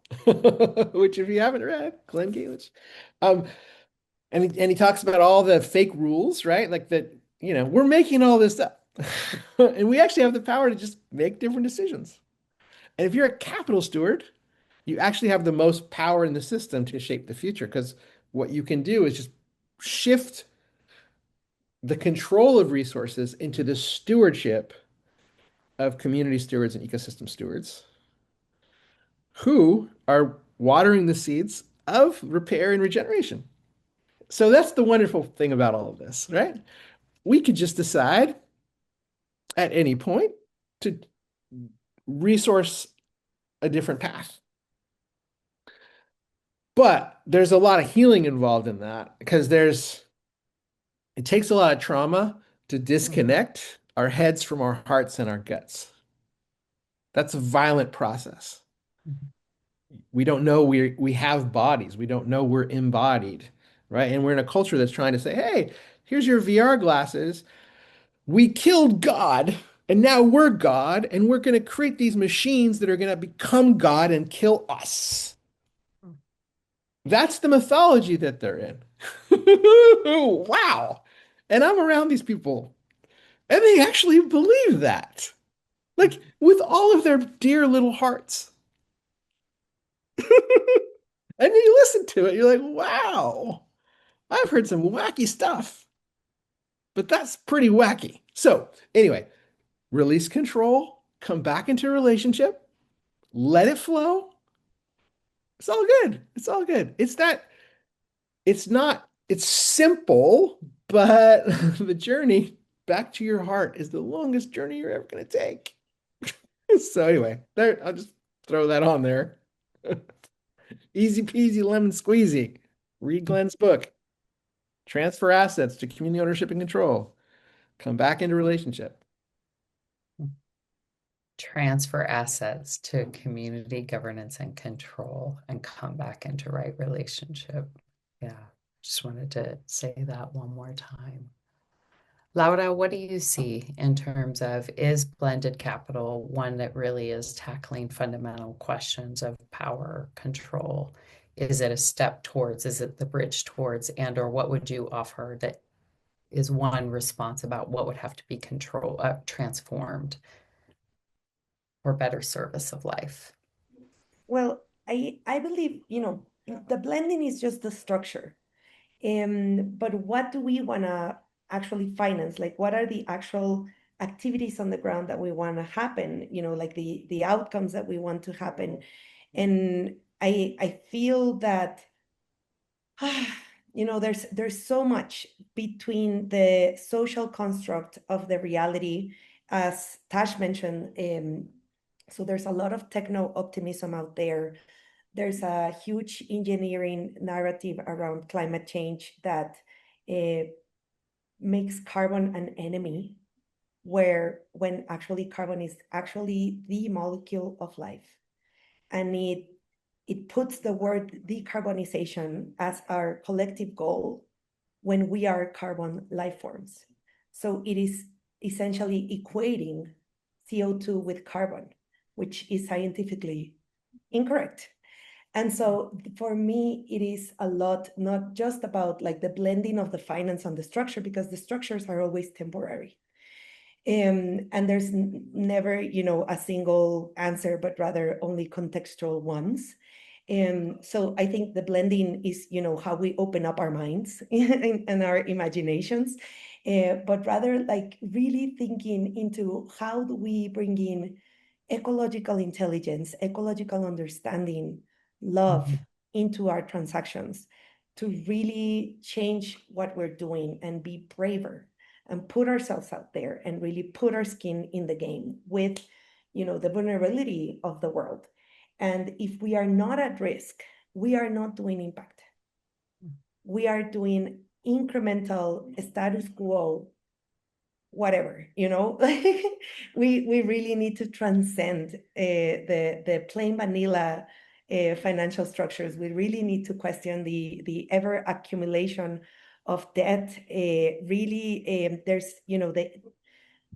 which if you haven't read, Glenn Galich. Um, and he talks about all the fake rules, right? Like that, we're making all this up. And we actually have the power to just make different decisions. And if you're a capital steward, you actually have the most power in the system to shape the future because what you can do is just shift the control of resources into the stewardship of community stewards and ecosystem stewards who are watering the seeds of repair and regeneration. So that's the wonderful thing about all of this, right? We could just decide at any point to resource a different path. But there's a lot of healing involved in that because it takes a lot of trauma to disconnect our heads from our hearts and our guts. That's a violent process. We don't know we have bodies. We don't know we're embodied, right? And we're in a culture that's trying to say, hey, here's your VR glasses. We killed God, and now we're God, and we're going to create these machines that are going to become God and kill us. That's the mythology that they're in. Wow. And I'm around these people, and they actually believe that, like with all of their dear little hearts. And then you listen to it, you're like, wow, I've heard some wacky stuff, but that's pretty wacky. So, anyway, release control, come back into a relationship, let it flow. It's all good. It's all good. It's simple, but the journey back to your heart is the longest journey you're ever going to take. So, anyway, there, I'll just throw that on there. Easy peasy lemon squeezy. Read Glenn's book. Transfer assets to community ownership and control. Come back into relationship. Transfer assets to community governance and control and come back into right relationship. Yeah, just wanted to say that one more time. Laura, what do you see in terms of, is blended capital one that really is tackling fundamental questions of power, control? Is it a step towards, is it the bridge towards, and or what would you offer that is one response about what would have to be transformed for better service of life? Well, I believe, the blending is just the structure. But what do we want to actually finance? Like, what are the actual activities on the ground that we want to happen? Like the outcomes that we want to happen. And I feel that, there's so much between the social construct of the reality, as Tash mentioned. So there's a lot of techno optimism out there. There's a huge engineering narrative around climate change that makes carbon an enemy, when actually carbon is actually the molecule of life. And it puts the word decarbonization as our collective goal when we are carbon life forms. So it is essentially equating CO2 with carbon, which is scientifically incorrect. And so for me, it is a lot, not just about like the blending of the finance and the structure, because the structures are always temporary. And there's never, a single answer, but rather only contextual ones. So I think the blending is, how we open up our minds and our imaginations, but rather like really thinking into how do we bring in ecological intelligence, ecological understanding, love into our transactions to really change what we're doing and be braver and put ourselves out there and really put our skin in the game with, the vulnerability of the world. And if we are not at risk, we are not doing impact. We are doing incremental status quo, whatever, we really need to transcend the plain vanilla financial structures. We really need to question the ever accumulation of debt. Really, there's,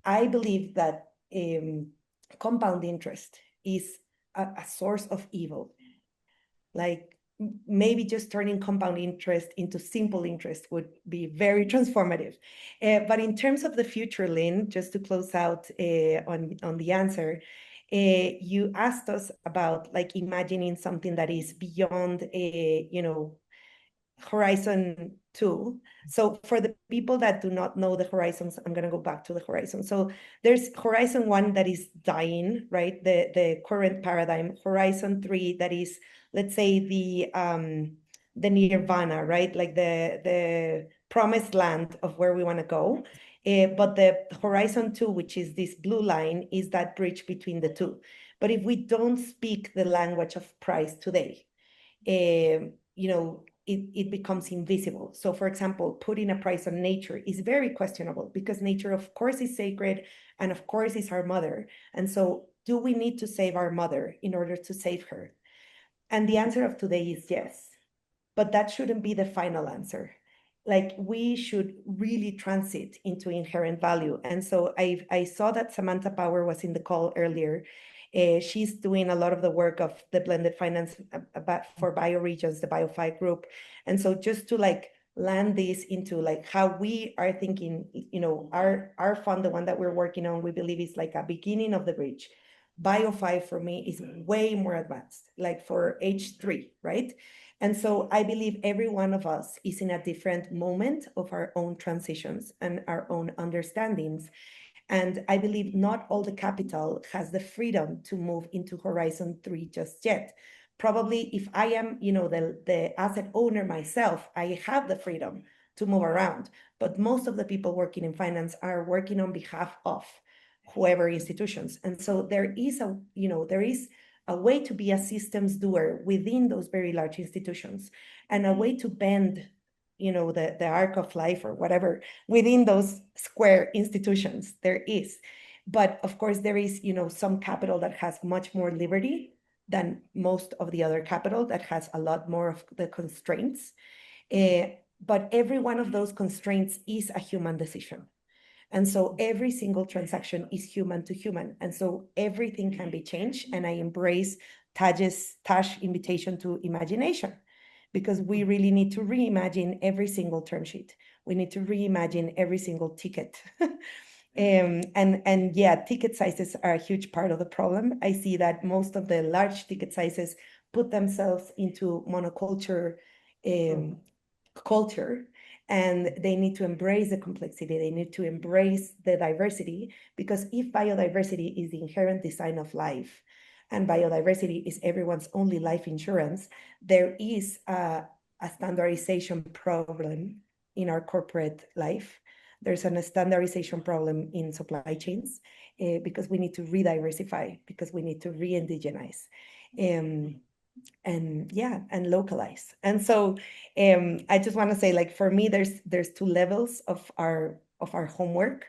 I believe that compound interest is a source of evil. Like, maybe just turning compound interest into simple interest would be very transformative. But in terms of the future, Lynn, just to close out on the answer, you asked us about like imagining something that is beyond Horizon 2. So for the people that do not know the horizons, I'm going to go back to the horizon. So there's Horizon 1 that is dying, right? The current paradigm. Horizon 3 that is, let's say, the nirvana, right? Like the promised land of where we want to go. But the Horizon 2, which is this blue line, is that bridge between the two. But if we don't speak the language of price today, it becomes invisible. So for example, putting a price on nature is very questionable, because nature, of course, is sacred, and of course is our mother. And so do we need to save our mother in order to save her? And the answer of today is yes, but that shouldn't be the final answer. Like, we should really transit into inherent value. And so I saw that Samantha Power was in the call earlier. She's doing a lot of the work of the blended finance for bioregions, the BioFi group. And so just to like land this into like how we are thinking, you know, our fund, the one that we're working on, we believe is like a beginning of the bridge. BioFi for me is way more advanced, like for H3, right? And so I believe every one of us is in a different moment of our own transitions and our own understandings. And I believe not all the capital has the freedom to move into Horizon 3 just yet. Probably if I am, you know, the asset owner myself, I have the freedom to move around. But most of the people working in finance are working on behalf of whoever institutions. And so there is a way to be a systems doer within those very large institutions, and a way to bend, you know, the arc of life or whatever within those square institutions. There is. But of course, there is, you know, some capital that has much more liberty than most of the other capital that has a lot more of the constraints. But every one of those constraints is a human decision. And so every single transaction is human to human. And so everything can be changed. And I embrace Taj's invitation to imagination, because we really need to reimagine every single term sheet. We need to reimagine every single ticket. And yeah, ticket sizes are a huge part of the problem. I see that most of the large ticket sizes put themselves into monoculture culture, and they need to embrace the complexity. They need to embrace the diversity, because if biodiversity is the inherent design of life, and biodiversity is everyone's only life insurance, there is a standardization problem in our corporate life. There's a standardization problem in supply chains, because we need to re-diversify, because we need to re-indigenize. And yeah, and localize. And so I just want to say, like, for me, there's two levels of our homework.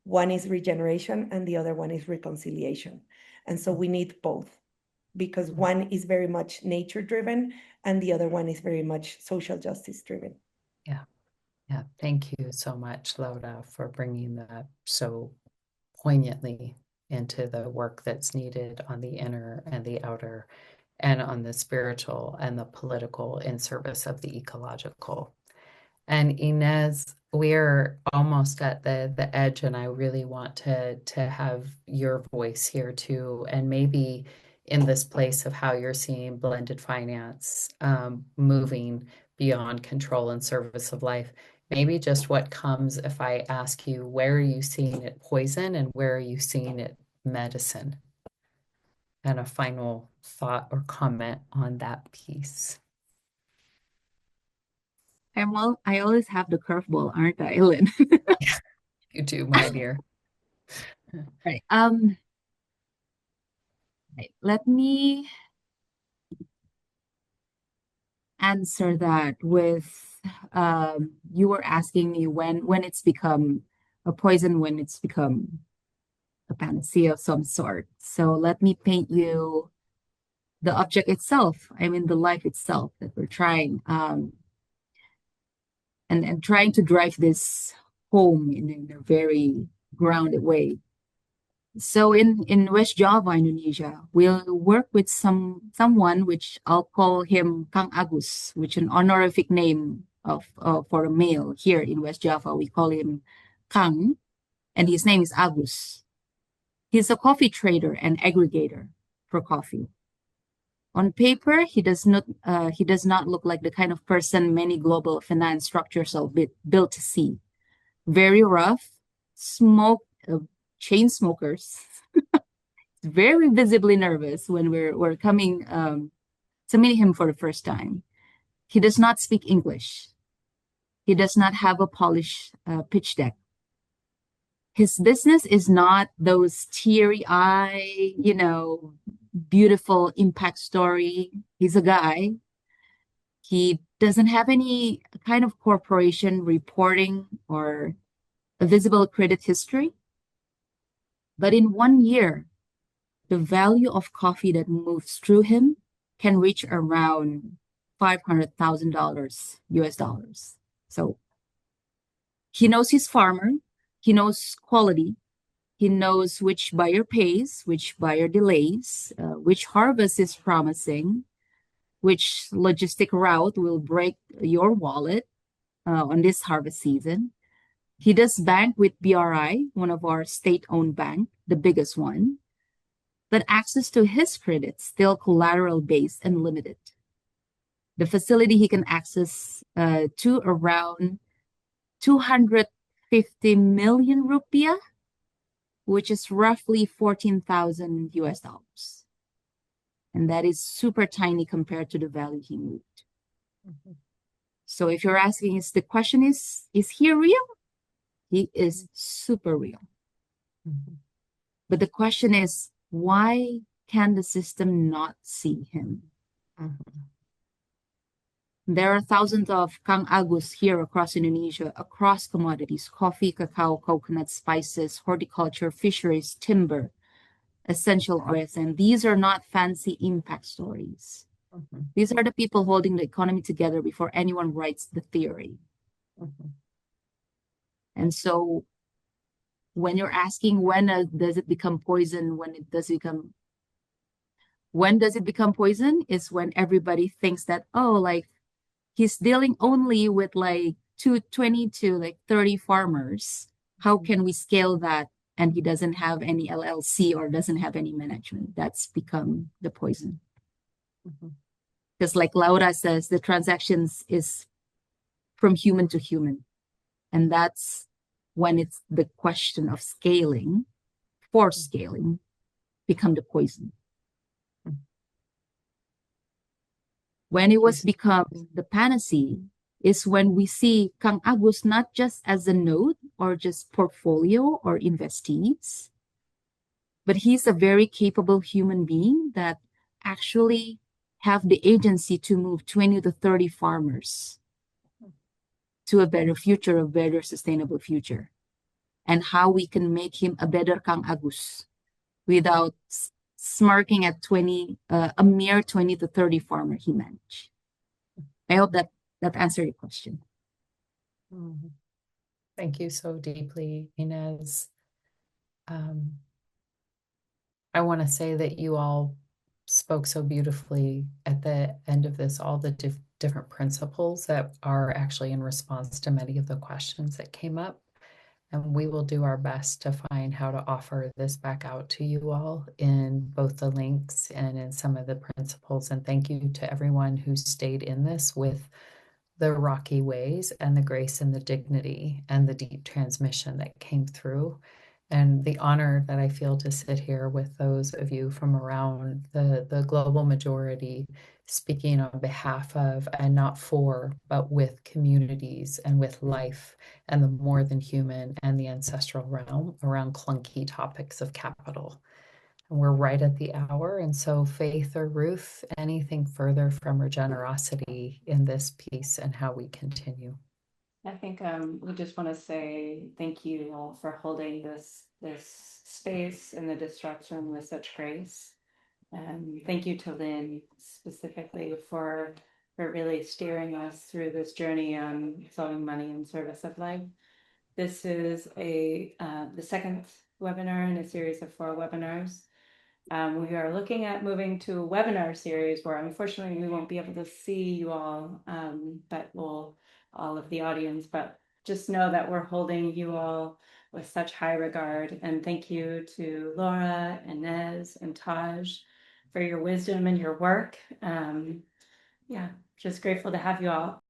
One is regeneration, and the other one is reconciliation. And so we need both, because one is very much nature driven, and the other one is very much social justice driven. Yeah, thank you so much, Laura, for bringing that so poignantly into the work that's needed on the inner and the outer, and on the spiritual and the political in service of the ecological. And Inez, we're almost at the edge, and I really want to have your voice here too, and maybe in this place of how you're seeing blended finance moving beyond control and service of life. Maybe just what comes if I ask you, where are you seeing it poison and where are you seeing it medicine? And a final thought or comment on that piece. Well, I always have the curveball, aren't I, Ellen? You do, my dear. Right. Let me answer that with you were asking me when it's become a poison, when it's become a panacea of some sort. So let me paint you the object itself. I mean, the life itself that we're trying and trying to drive this home in a very grounded way. So in West Java, Indonesia, we'll work with someone which I'll call him Kang Agus, which is an honorific name of for a male here in West Java. We call him Kang, and his name is Agus. He's a coffee trader and aggregator for coffee. On paper, he does not look like the kind of person many global finance structures are built to see. Very rough, chain smokers, very visibly nervous when we're coming to meet him for the first time. He does not speak English. He does not have a polished pitch deck. His business is not those teary-eye, beautiful impact story. He's a guy. He doesn't have any kind of corporation reporting or a visible credit history. But in 1 year, the value of coffee that moves through him can reach around $500,000 US dollars. So he knows his farmer, he knows quality, he knows which buyer pays, which buyer delays, which harvest is promising, which logistic route will break your wallet on this harvest season. He does bank with BRI, one of our state-owned bank, the biggest one, but access to his credit still collateral-based and limited. The facility he can access to around 250 million rupiah, which is roughly 14,000 US dollars. And that is super tiny compared to the value he moved. Mm-hmm. So if you're asking, the question is he real? He is super real. Mm-hmm. But the question is, why can the system not see him? Mm-hmm. There are thousands of Kang Agus here across Indonesia, across commodities, coffee, cacao, coconut, spices, horticulture, fisheries, timber, essential oils. And these are not fancy impact stories. Mm-hmm. These are the people holding the economy together before anyone writes the theory. Mm-hmm. And so when you're asking when does it become poison, when does it become poison is when everybody thinks that, oh, like he's dealing only with like 20 to like 30 farmers. How can we scale that? And he doesn't have any LLC or doesn't have any management. That's become the poison. Because mm-hmm. like Laura says, the transactions is from human to human. And that's when it's the question of scaling, for scaling, become the poison. When it was become the panacea is when we see Kang Agus not just as a node or just portfolio or investees, but he's a very capable human being that actually have the agency to move 20 to 30 farmers to a better future, a better sustainable future, and how we can make him a better Kang Agus without smirking at a mere 20 to 30 farmer he managed. I hope that answered your question. Mm-hmm. Thank you so deeply, Inez. I want to say that you all spoke so beautifully at the end of this, all the different principles that are actually in response to many of the questions that came up. And we will do our best to find how to offer this back out to you all in both the links and in some of the principles. And thank you to everyone who stayed in this with the rocky ways and the grace and the dignity and the deep transmission that came through. And the honor that I feel to sit here with those of you from around the global majority, speaking on behalf of and not for, but with communities and with life and the more than human and the ancestral realm around clunky topics of capital. And we're right at the hour. And so Faith or Ruth, anything further from Regenerosity in this piece and how we continue? I think we just want to say thank you all for holding this space and the disruption with such grace. And thank you to Lynn specifically for really steering us through this journey on flowing money in service of life. This is the second webinar in a series of 4 webinars. We are looking at moving to a webinar series where unfortunately we won't be able to see you all, but all of the audience, but just know that we're holding you all with such high regard. And thank you to Laura, Inez, and Taj for your wisdom and your work. Yeah, just grateful to have you all.